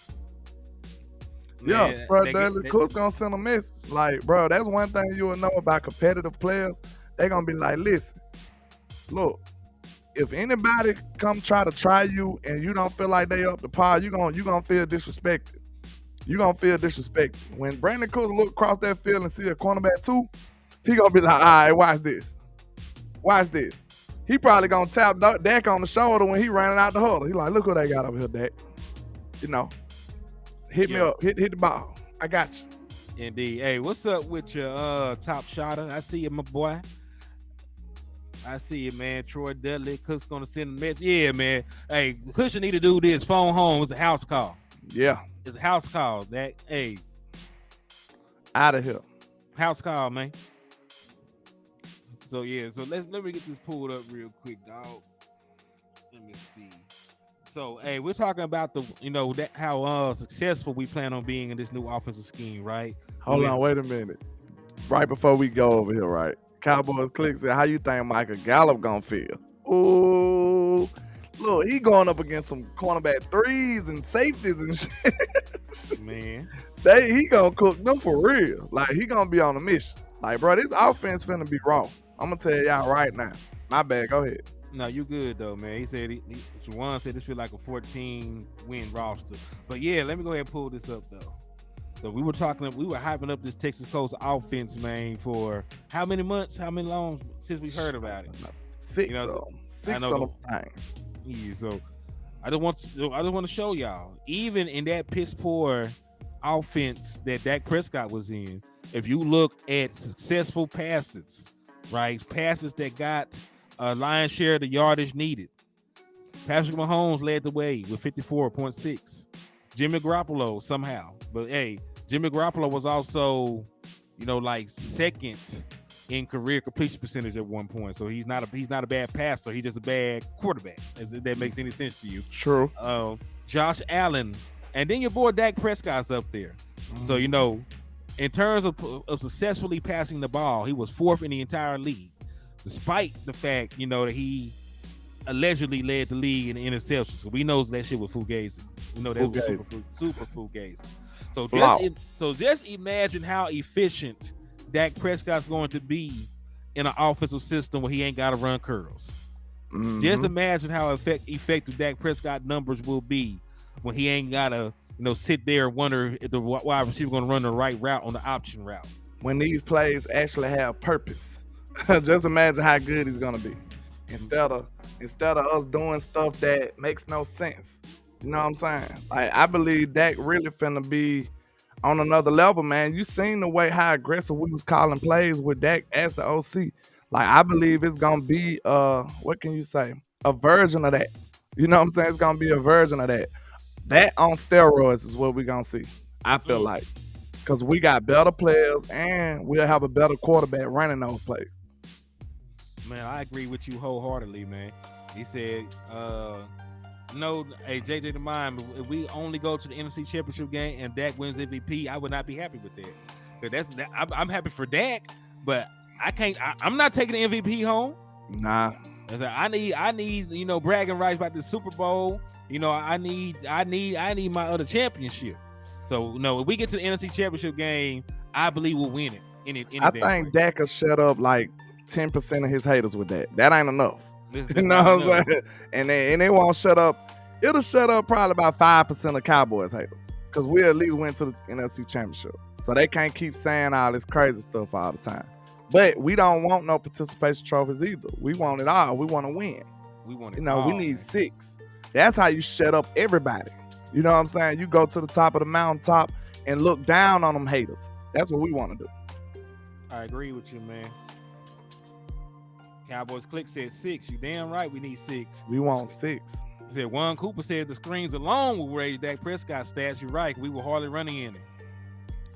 Yeah, Man, bro, they Dudley Cook's gonna send a message. Like, bro, that's one thing you will know about competitive players. They gonna be like, listen, look, if anybody come try you and you don't feel like they up to par, you gonna feel disrespected. You gonna feel disrespected. When Brandon Cooks look across that field and see a cornerback too, he gonna be like, all right, watch this. Watch this. He probably gonna tap Dak on the shoulder when he running out the huddle. He like, look what they got over here, Dak. You know, hit me up, hit the ball. I got you. Indeed. Hey, what's up with your top shotter? I see you, my boy. I see you, man. Troy Dudley Cook's gonna send a message. Yeah, man. Hey, Cushion need to do this. Phone home. It's a house call. Yeah. It's a house call. That hey, out of here. house call, man. So yeah, so let me get this pulled up real quick, dog. Let me see. So hey, we're talking about how successful we plan on being in this new offensive scheme, right? Hold on, wait a minute. Right before we go over here, right? Cowboys Click said, how you think Michael Gallup gonna feel? Ooh, look, he going up against some cornerback threes and safeties and shit. Man, He gonna cook them for real. Like, he gonna be on a mission. Like, bro, this offense finna be raw. I'm gonna tell y'all right now. My bad, go ahead. no, you good though, man. He said Juwan said this feel like a 14-win roster. But yeah, let me go ahead and pull this up though. So we were hyping up this Texas Coast offense, man, for how many months, how many long since we heard about it? Six of them things. Yeah, so I just want to show y'all, even in that piss poor offense that Dak Prescott was in, if you look at successful passes, right, passes that got a lion's share of the yardage needed, Patrick Mahomes led the way with 54.6. Jimmy Garoppolo somehow, but hey, Jimmy Garoppolo was also, like second in career completion percentage at one point. So he's not a bad passer. He's just a bad quarterback. If that makes any sense to you. True. Josh Allen, and then your boy Dak Prescott's up there. Mm-hmm. So in terms of successfully passing the ball, he was fourth in the entire league, despite the fact that he allegedly led the league in interceptions. So we know that shit was fugazi. We know that was super fugazi. So just imagine how efficient Dak Prescott's going to be in an offensive system where he ain't got to run curls. Mm-hmm. Just imagine how effective Dak Prescott numbers will be when he ain't got to sit there and wonder if the wide receiver going to run the right route on the option route. When these plays actually have purpose, just imagine how good he's going to be. Instead of us doing stuff that makes no sense. You know what I'm saying? Like, I believe Dak really finna be on another level, man. You seen the way how aggressive we was calling plays with Dak as the OC. Like, I believe it's gonna be what can you say? A version of that. You know what I'm saying? It's gonna be a version of that. That on steroids is what we're gonna see. I feel like. Because we got better players and we'll have a better quarterback running those plays. Man, I agree with you wholeheartedly, man. He said, no, hey, JJ the Mind, if we only go to the NFC Championship game and Dak wins MVP, I would not be happy with that. I'm happy for Dak, but I'm not taking the MVP home. Nah. I need bragging rights about the Super Bowl. I need my other championship. So if we get to the NFC Championship game, I believe we'll win it. I think Dak will shut up like 10% of his haters with that. That ain't enough. You know what I'm saying? And they won't shut up. It'll shut up probably about 5% of Cowboys haters. Because we at least went to the NFC Championship. So they can't keep saying all this crazy stuff all the time. But we don't want no participation trophies either. We want it all. We want to win. We want it all. We need 6. That's how you shut up everybody. You know what I'm saying? You go to the top of the mountaintop and look down on them haters. That's what we want to do. I agree with you, man. Cowboys Click said 6. You damn right we need 6. We want 6. He said Juan Cooper said the screens alone will raise Dak Prescott stats. You're right. We were hardly running in it.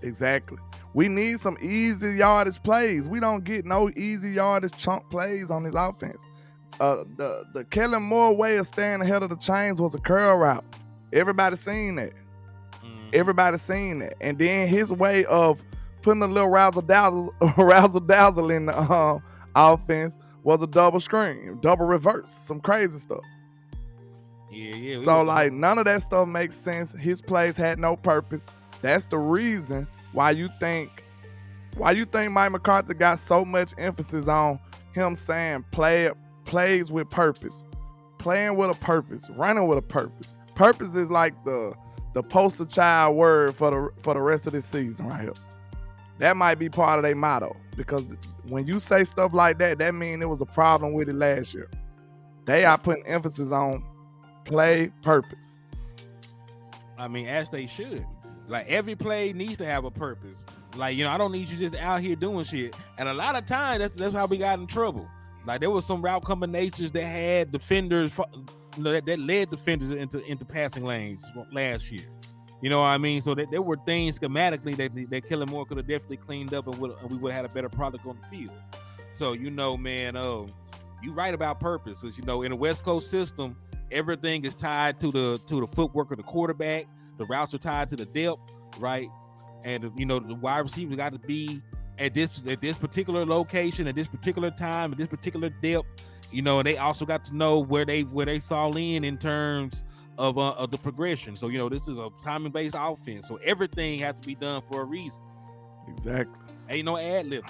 Exactly. We need some easy yardage plays. We don't get no easy yardage chunk plays on this offense. The Kellen Moore way of staying ahead of the chains was a curl route. Everybody seen that. Everybody seen that. And then his way of putting a little razzle dazzle in the offense was a double screen, double reverse, some crazy stuff. Yeah. So like none of that stuff makes sense. His plays had no purpose. That's the reason why you think Mike McCarthy got so much emphasis on him saying plays with purpose, playing with a purpose, running with a purpose. Purpose is like the poster child word for the rest of this season right here. That might be part of their motto, because when you say stuff like that, that means it was a problem with it last year. They are putting emphasis on play purpose. I mean, as they should. Like, every play needs to have a purpose. Like, I don't need you just out here doing shit. And a lot of times, that's how we got in trouble. Like, there was some route combinations that had defenders, that led defenders into passing lanes last year. You know what I mean? So there were things schematically that Kellen Moore could have definitely cleaned up, and we would have had a better product on the field. So, man, you right about purpose. Because, in the West Coast system, everything is tied to the footwork of the quarterback. The routes are tied to the depth, right? And the wide receiver got to be at this particular location, at this particular time, at this particular depth. And they also got to know where they fall in terms of the progression. So this is a timing based offense. So everything has to be done for a reason. Exactly. Ain't no ad lib.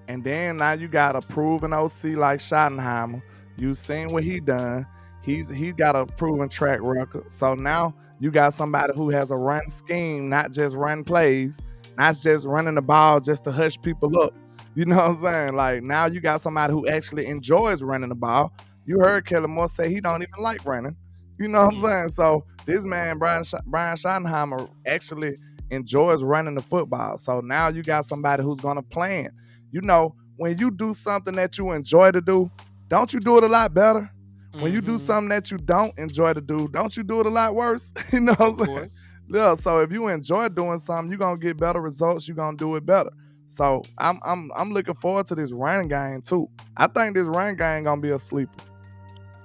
And then now you got a proven OC like Schottenheimer. You seen what he done. He's got a proven track record. So now you got somebody who has a run scheme, not just run plays, not just running the ball just to hush people up. You know what I'm saying? Like, now you got somebody who actually enjoys running the ball. You heard Kellen Moore say he don't even like running. You know what I'm saying? So this man, Brian Schottenheimer, actually enjoys running the football. So now you got somebody who's going to plan. When you do something that you enjoy to do, don't you do it a lot better? When you do something that you don't enjoy to do, don't you do it a lot worse? You know what I'm saying? Yeah, so if you enjoy doing something, you're going to get better results. You're going to do it better. So I'm looking forward to this running game too. I think this running game going to be a sleeper.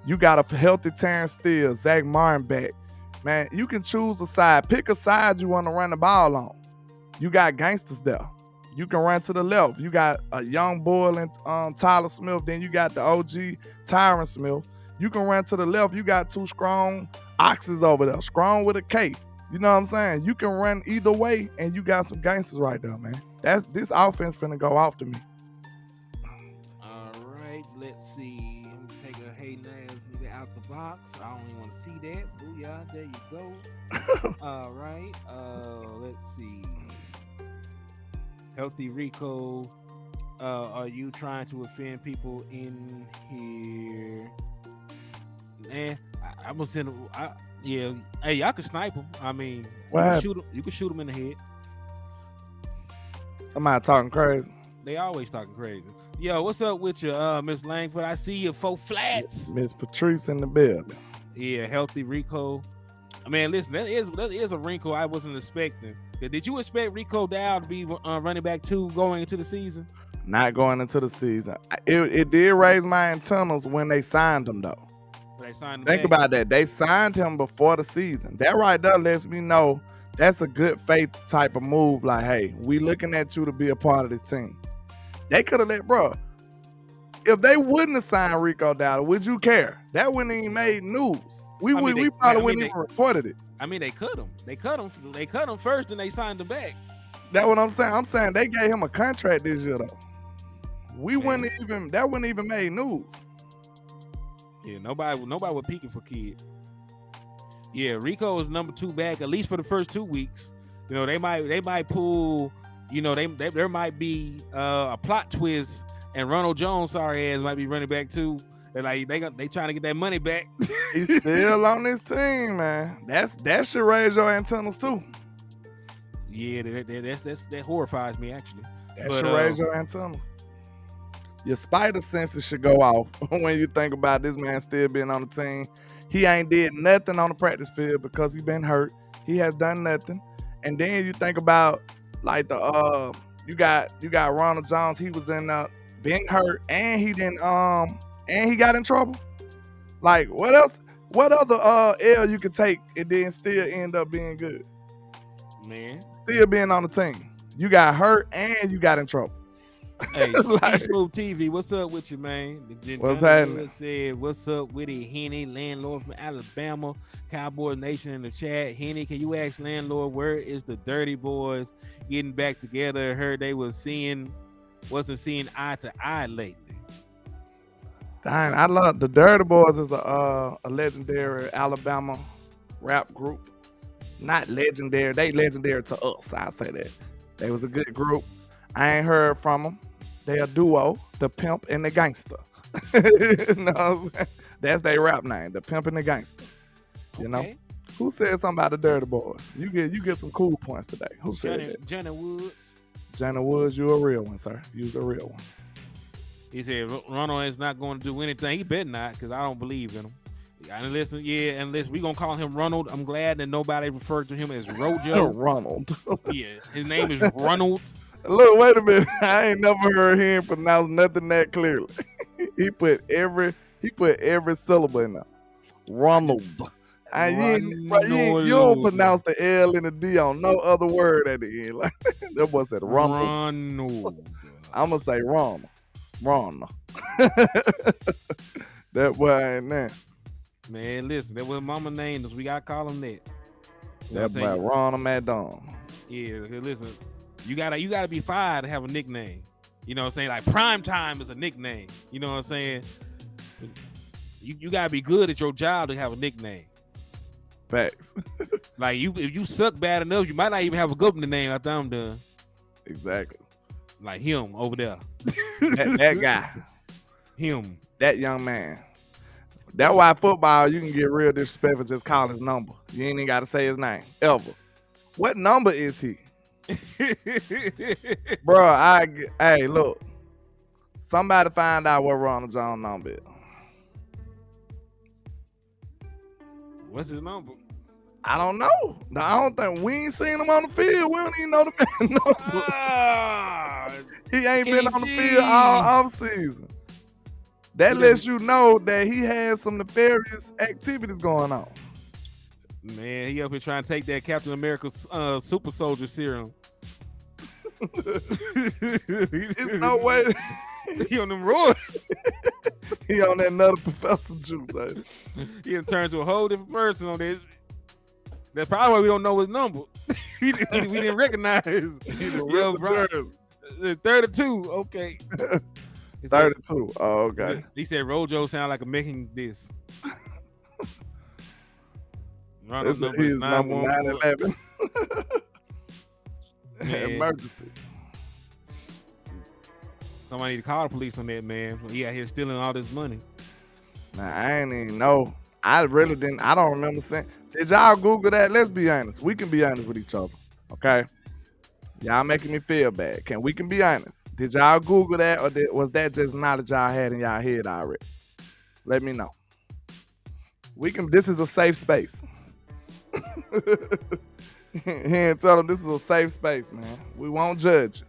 You got a healthy Terrence Steele, Zach Martin back. Man, you can choose a side. Pick a side you want to run the ball on. You got gangsters there. You can run to the left. You got a young bull and Tyler Smith. Then you got the OG Tyron Smith. You can run to the left. You got two strong oxes over there. Strong with a K. You know what I'm saying? You can run either way, and you got some gangsters right there, man. This offense finna go off to me. All right, let's see. Let me take a Hey Naz nigga out the box. I don't even want to see that. Booyah, there you go. All right, let's see. Healthy Rico, are you trying to offend people in here? Man, I'm gonna send. Yeah, hey, y'all can snipe him. I mean, you can shoot him in the head. Somebody talking crazy. They always talking crazy. Yo, what's up with you, Miss Langford? I see you 4 flats. Miss Patrice in the building. Yeah, Healthy Rico. I mean, listen, that is a wrinkle I wasn't expecting. Did you expect Rico Dowd to be running back 2 going into the season? Not going into the season. It did raise my antennas when they signed him, though. Think about that. They signed him before the season. That right there lets me know that's a good faith type of move. Like, hey, we looking at you to be a part of this team. They could have if they wouldn't have signed Rico Dowd, would you care? That wouldn't even made news. We probably wouldn't even reported it. I mean, they cut him. They cut him first, and they signed him back. That's what I'm saying. I'm saying they gave him a contract this year, though. That wouldn't even made news. Yeah, nobody was peeking for Kid. Yeah, Rico is number 2 back, at least for the first 2 weeks. They might pull, there might be a plot twist, and Ronald Jones, sorry ass, might be running back too. They trying to get that money back. He's still on this team, man. That should raise your antennas too. Yeah, that horrifies me actually. That should raise your antennas. Your spider senses should go off when you think about this man still being on the team. He ain't did nothing on the practice field because he been hurt. He has done nothing. And then you think about like you got Ronald Jones. He was in being hurt and he didn't and he got in trouble. Like, what else? What other L you could take and then still end up being good? man. Still being on the team. You got hurt and you got in trouble. Hey, Like, Smooth TV, what's up with you, man? What's Johnny happening? Wood said, what's up with it, Henny, landlord from Alabama, Cowboys Nation in the chat. Henny, can you ask landlord where is the Dirty Boys getting back together? Heard they wasn't seeing eye to eye lately. Dang, I love the Dirty Boys is a legendary Alabama rap group. Not legendary, they legendary to us. I say that. They was a good group. I ain't heard from them. They a duo, the Pimp and the Gangster. You know what I'm saying? That's their rap name, the Pimp and the Gangster. You know? Who said something about the Dirty Boys? You get some cool points today. Who said that? Johnny Woods. Johnny Woods, you a real one, sir. You's a real one. He said Ronald is not going to do anything. He better not, because I don't believe in him. Unless we gonna call him Ronald. I'm glad that nobody referred to him as Rojo. Ronald. Yeah, his name is Ronald. Look, wait a minute. I ain't never heard him pronounce nothing that clearly. He put every syllable in there. Ronald. You don't pronounce the L and the D on no other word at the end. Like that boy said Ronald. I'm gonna say Ronald. That boy ain't there. Man, listen, that was mama named us. We gotta call him that. You know That boy Ronald McDonald. Yeah, listen. You gotta be fired to have a nickname. You know what I'm saying? Like prime time is a nickname. You know what I'm saying? You gotta be good at your job to have a nickname. Facts. Like if you suck bad enough, you might not even have a good name after I'm done. Exactly. Like him over there. that guy. Him. That young man. That's why football, you can get real disrespectful just calling his number. You ain't even got to say his name, ever. What number is he? Bro, hey, look. Somebody find out what Ronald Jones' number is. What's his number? I don't know. I don't think we ain't seen him on the field. We don't even know the man number. He ain't been on the field all offseason. That lets you know that he has some nefarious activities going on. Man, he up here trying to take that Captain America super soldier serum. There's no way. He on them roids. He on that Nutty Professor juice. He done turned to a whole different person on this. That's probably why we don't know his number. we didn't recognize. Yo, bro, 32. Okay. 32. Oh, okay. He said Rojo sound like a making this. He's number 911. Emergency. Somebody need to call the police on that, man. He out here stealing all this money. Nah, I ain't even know. I really didn't. I don't remember saying. Did y'all Google that? Let's be honest. We can be honest with each other. Okay? Y'all making me feel bad. We can be honest. Did y'all Google that, or was that just knowledge y'all had in y'all head already? Let me know. This is a safe space. Here and tell them this is a safe space, man. We won't judge.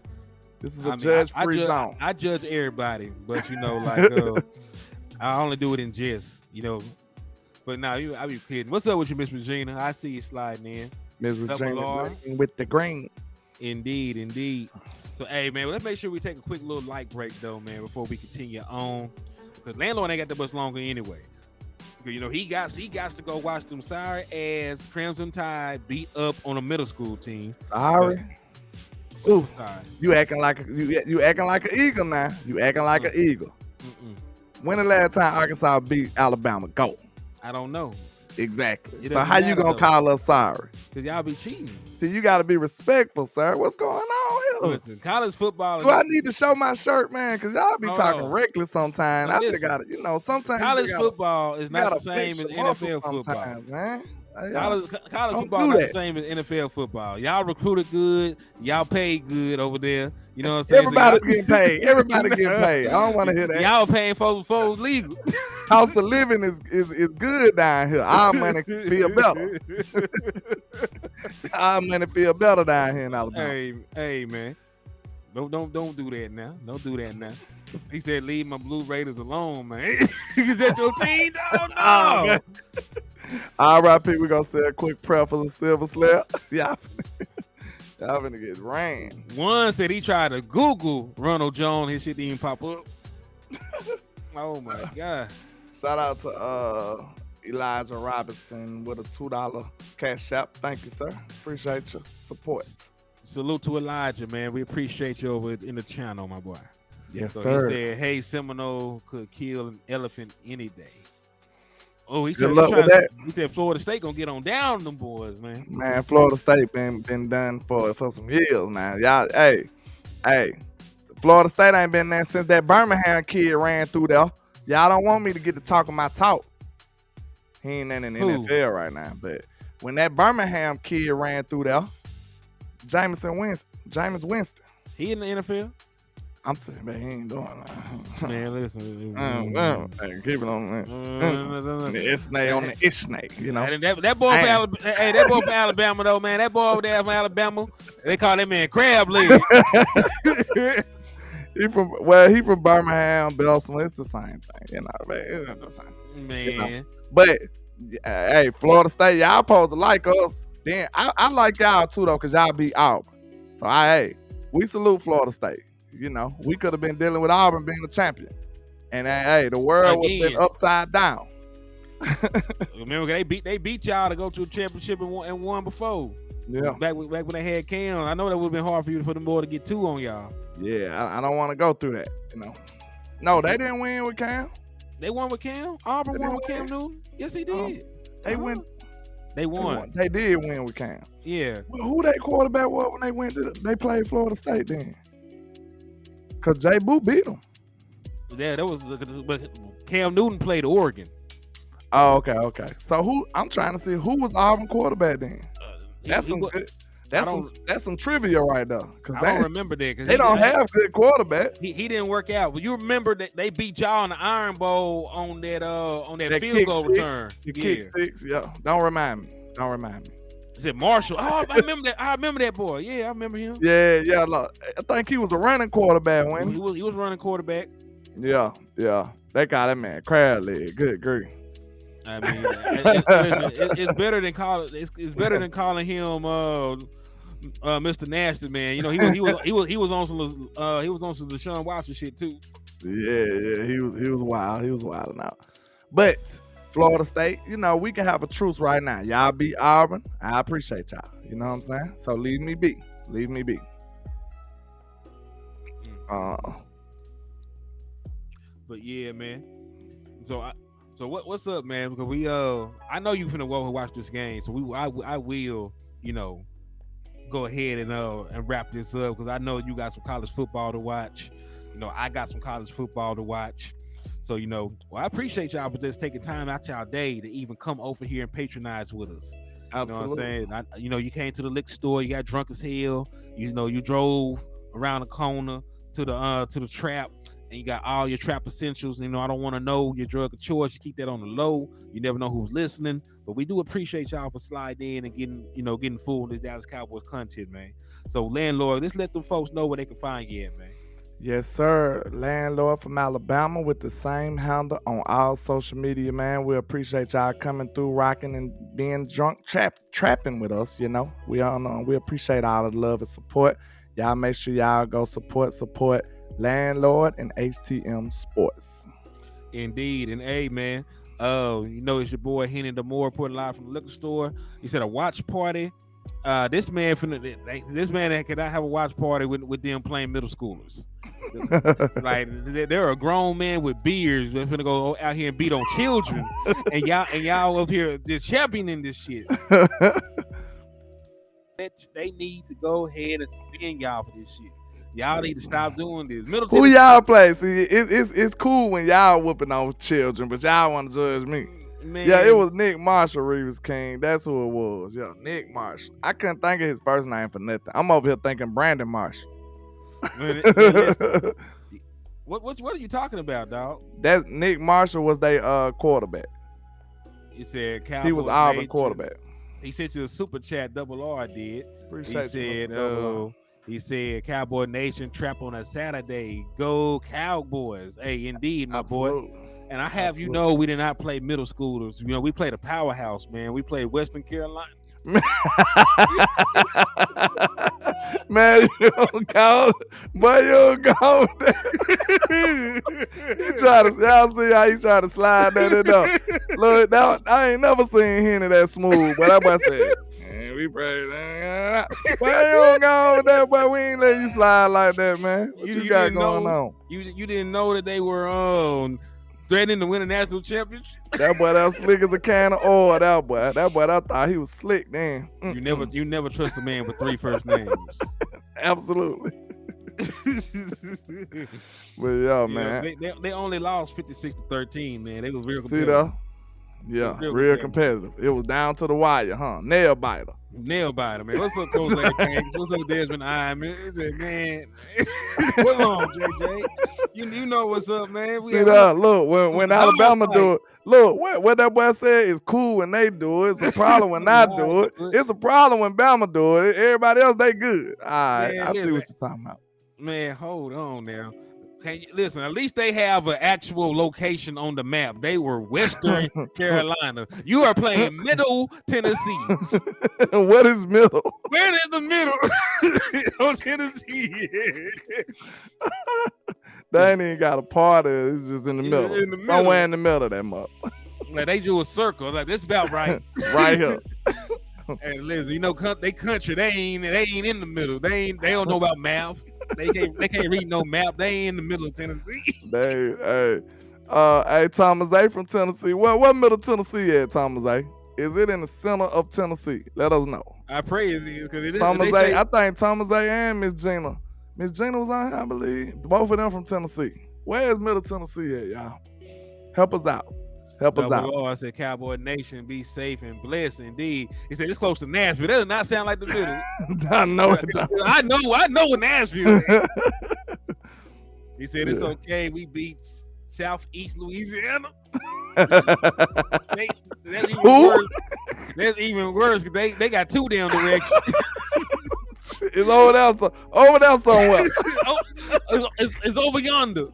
This is a judge-free zone. I judge everybody, but like I only do it in jest, But now I be kidding. What's up with you, Miss Regina? I see you sliding in. Miss Regina with the green. Indeed. So, hey, man, let's make sure we take a quick little light break, though, man, before we continue on. Because Landlord ain't got that much longer anyway. Because, he got to go watch them sorry-ass Crimson Tide beat up on a middle school team. Sorry? Ooh, sorry. You acting like you acting like an eagle now. You acting like an eagle. When the last time Arkansas beat Alabama? Go. I don't know. Exactly. So how you gonna call us sorry? Because y'all be cheating. See, you gotta be respectful, sir. What's going on here? Listen, college football. Do I need to show my shirt, man? Because y'all be talking reckless sometimes. I just gotta, sometimes college football is not the same as NFL football, man. College football is not the same as NFL football. Y'all recruited good. Y'all paid good over there. You know what I'm saying? Everybody getting paid. Everybody getting paid. I don't want to hear that. Y'all paying folks legal. Cost of living is good down here. Our money feel better. Our money feel better down here in Alabama. Hey, man. Don't do that now. Don't do that now. He said, "Leave my Blue Raiders alone, man." Is that your team? Oh, no. R.I.P. We're gonna say a quick prayer for the Silver Slab. Yeah. Y'all finna get rain. One said he tried to Google Ronald Jones. His shit didn't even pop up. Oh my God. Shout out to Elijah Robinson with a $2 cash app. Thank you, sir. Appreciate your support. Salute to Elijah, man. We appreciate you over in the channel, my boy. Yes, So sir. he said, hey, Seminole could kill an elephant any day. Oh, he Good said, luck with that. He said Florida State gonna get on down them boys, man. Man, Florida State been done for some years now. Y'all, hey, Florida State ain't been there since that Birmingham kid ran through there. Y'all don't want me to get to talking my talk. He ain't in the NFL right now, but when that Birmingham kid ran through there, Jameis Winston. He in the NFL? I'm saying, man, he ain't doing that. Man, listen. Hey, keep it on, man. The Isnay on the Ishnay, you know. That boy from Alabama, hey, that boy from Alabama though, man. That boy over there from Alabama, they call that man crab leg. he from Birmingham, Belson. It's the same thing, you know. Man, it's the same, man. You know? But hey, Florida State, y'all supposed to like us. Then I like y'all too though, cause y'all beat Auburn. So we salute Florida State. You know, we could have been dealing with Auburn being the champion, and hey, the world would have been upside down. Remember, they beat y'all to go to a championship and won before. Yeah, back when they had Cam. I know that would have been hard for them boys to get 2 on y'all. Yeah, I don't want to go through that. You know, no, they didn't win with Cam. They won with Cam. Auburn won with Cam Newton. Yes, he did. They won. They won. They did win with Cam. Yeah. Well, who they quarterback was when they played Florida State then? Cause Jay Boo beat them. Yeah, but Cam Newton played Oregon. Oh, okay. So I'm trying to see who was Auburn quarterback then. That's some trivia right there. I don't remember that. They don't have good quarterbacks. He didn't work out. But you remember that they beat y'all in the Iron Bowl on that field goal return. The kick 6, yeah. Don't remind me. Is it Marshall? Oh, I remember that boy. Yeah, I remember him. Yeah. Look, I think he was a running quarterback when he was running quarterback. Yeah. They got that man crab leg. Good grief. I mean, it's better than calling. It's better than calling him Mr. Nasty, man. You know, he was on some Deshaun Watson shit too. Yeah. He was wild. He was wilding out. But Florida State, you know, we can have a truce right now. Y'all beat Auburn. I appreciate y'all. You know what I'm saying? So leave me be. But yeah, man. So what's up, man? Because we I know you finna go and watch this game. So I will, you know, go ahead and wrap this up because I know you got some college football to watch. You know, I got some college football to watch. So, you know, I appreciate y'all for just taking time out y'all day to even come over here and patronize with us. Absolutely. You know what I'm saying? You came to the liquor store, you got drunk as hell. You know, you drove around the corner to the trap and you got all your trap essentials. You know, I don't want to know your drug of choice. You keep that on the low. You never know who's listening. But we do appreciate y'all for sliding in and getting full in this Dallas Cowboys content, man. So, landlord, let's let them folks know where they can find you at, man. Yes, sir. Landlord from Alabama with the same handle on all social media, man. We appreciate y'all coming through, rocking and being drunk, trapping with us, you know. We appreciate all the love and support. Y'all make sure y'all go support Landlord and HTM Sports. Indeed. And hey, man, you know, it's your boy Hennythemoor putting live from the liquor store. He said a watch party. This man cannot have a watch party with them playing middle schoolers. Like they're a grown man with beards that's gonna go out here and beat on children, and y'all up here just championing this shit. They need to go ahead and suspend y'all for this shit. Y'all need to stop doing this. Who y'all play? See, it's cool when y'all whooping on children, but y'all want to judge me. Man. Yeah, it was Nick Marshall, Reeves King. That's who it was. Yeah, Nick Marshall. I couldn't think of his first name for nothing. I'm over here thinking Brandon Marshall. What are you talking about, dog? That's Nick Marshall was their quarterback. He said Cowboys he was Auburn quarterback. He sent you a super chat. Double R did. Appreciate he said Cowboy Nation trap on a Saturday. Go Cowboys. Hey, indeed, my boy. And I have you know we did not play middle schoolers. You know, we played a powerhouse, man. We played Western Carolina. Man, you don't go. Boy, you don't go. He try to, y'all see how he try to slide that in there. Look, I ain't never seen Henny that smooth, but that boy said, man, we pray that. Boy, you don't go with that, boy. We ain't let you slide like that, man. What you got going on? You didn't know that they were threatening to win a national championship? That boy that slick as a can of oil, that boy, I thought he was slick then. You never trust a man with 3 first names. Absolutely. But yeah, man. They only lost 56-13, man. They was real competitive. See that? Yeah, real competitive. It was down to the wire, huh? Nail biter, man. What's up, Coach Banks? What's up, Desmond Iman? He said, man, what's on, JJ? You know what's up, man. See that? Look, when Alabama do it, look, what that boy said is cool when they do it. It's a problem when I do it. It's a problem when Bama do it. Everybody else, they good. All right, I see what you're talking about. Man, hold on now. Listen, at least they have an actual location on the map. They were Western Carolina. You are playing Middle Tennessee. What is middle? Where is the middle? On Tennessee. They ain't even got a part of it. It's just in the middle. Somewhere in the middle of that mother. Like they drew a circle. Like this about right. Right here. And listen, you know, they country. They ain't in the middle. They don't know about math. They can't read no map. They ain't in the middle of Tennessee. Hey, Thomas A from Tennessee. What middle Tennessee at, Thomas A? Is it in the center of Tennessee? Let us know. I pray it is, because it is. Thomas A. I think Thomas A. and Miss Gina. Miss Gina was on here, I believe. Both of them from Tennessee. Where is middle Tennessee at, y'all? Help us out. Help us out. I said, Cowboy Nation, be safe and blessed indeed. He said, it's close to Nashville. That does not sound like the middle. I know it. I know what Nashville is. He said, it's okay. We beat Southeast Louisiana. That's even worse. They got 2 down directions. It's over there somewhere. It's over yonder.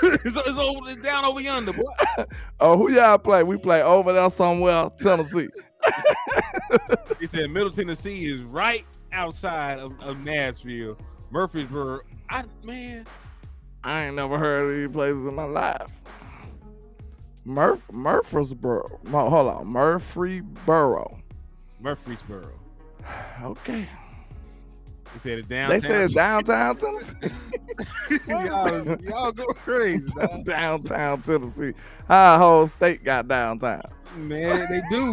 It's down over yonder, boy. Oh, who y'all play? We play over there somewhere, Tennessee. He said Middle Tennessee is right outside of Nashville. Murfreesboro. I ain't never heard of these places in my life. Murfreesboro. Hold on. Murfreesboro. Okay. He said it's downtown. They said it's downtown Tennessee. y'all go crazy. Dog. Downtown Tennessee. Our whole state got downtown. Man, they do.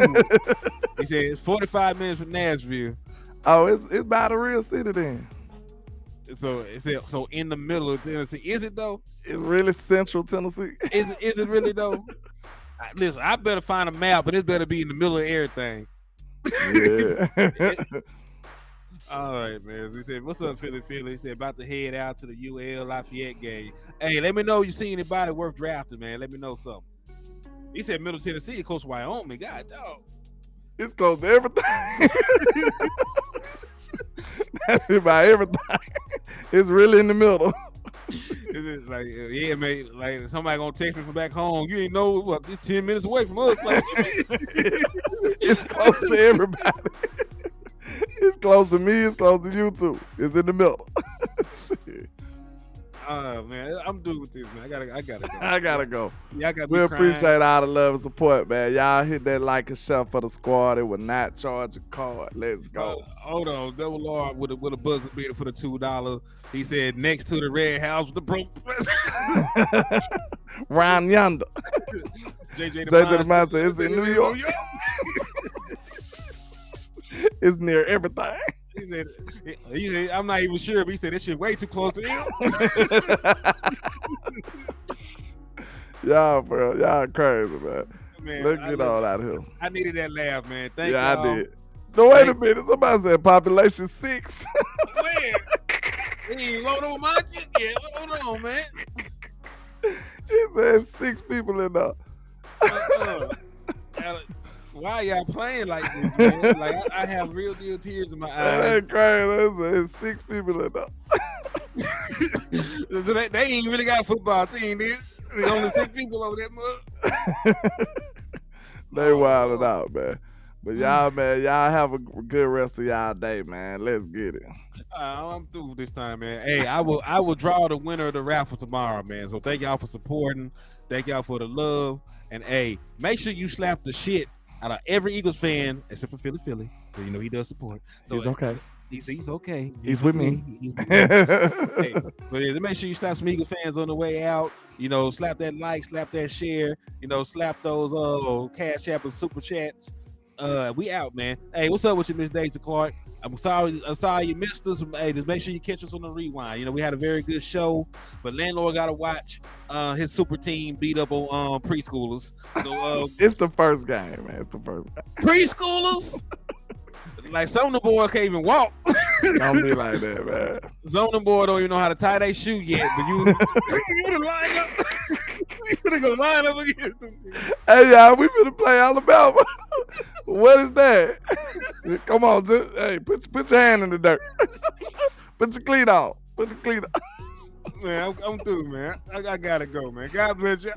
He said it's 45 minutes from Nashville. Oh, it's by the real city then. So it said so in the middle of Tennessee. Is it though? It's really central Tennessee. Is it really though? Listen, I better find a map, but it better be in the middle of everything. Yeah. All right, man. He said, what's up, Philly? He said, about to head out to the UL Lafayette game. Hey, let me know you see anybody worth drafting, man. Let me know something. He said Middle Tennessee is close to Wyoming. God, dog. It's close to everything. That's about everything. It's really in the middle. It's like, yeah, man, like somebody gonna text me from back home. You ain't know what, it's 10 minutes away from us. Like, it's close to everybody. It's close to me. It's close to you too. It's in the middle. Man, I'm due with this, man. I gotta go. I gotta go. Yeah, we appreciate all the love and support, man. Y'all hit that like and share for the squad. It will not charge a card. Let's go. Hold on, Double R with a buzzer beater for the $2. He said next to the red house with the broke. Round yonder. JJ the Monster. It's in New York. It's near everything. He said, I'm not even sure, but he said this shit way too close to him. Y'all, bro, y'all crazy, man. Let's get all out of here. I needed that laugh, man. Thank you. Yeah, I did. No, wait a minute. Somebody said population 6. Man, he ain't load on my shit yet. Hold on, man. He said 6 people in there. Why y'all playing like this, man? Like I have real deal tears in my eyes. That's crazy. There's 6 people in there. So they ain't really got a football team, this. There's only 6 people over that mug. They wilding out, man. But y'all, man, y'all have a good rest of y'all day, man. Let's get it. I'm through this time, man. Hey, I will draw the winner of the raffle tomorrow, man. So thank y'all for supporting. Thank y'all for the love. And hey, make sure you slap the shit out of every Eagles fan except for Philly. So he does support. So He's okay. He's okay. He's with me. He's with me. Hey, but yeah, make sure you slap some Eagle fans on the way out. Slap that like, slap that share. Slap those Cash App and Super Chats. We out, man. Hey, what's up with you, Miss Daisy Clark? I'm sorry you missed us. Hey, just make sure you catch us on the rewind. We had a very good show, but landlord got to watch his super team beat up on preschoolers. So it's the first game, man. It's the first game. Preschoolers. Like some of the boys can't even walk. Don't be like that, man. Some of the boys don't even know how to tie their shoe yet. But you gonna line up. You gonna line up against them. Hey, y'all, we finna play Alabama. What is that? Come on, hey, put your hand in the dirt. Put your cleat on. Put the cleat on. Man, I'm through, man. I gotta go, man. God bless you.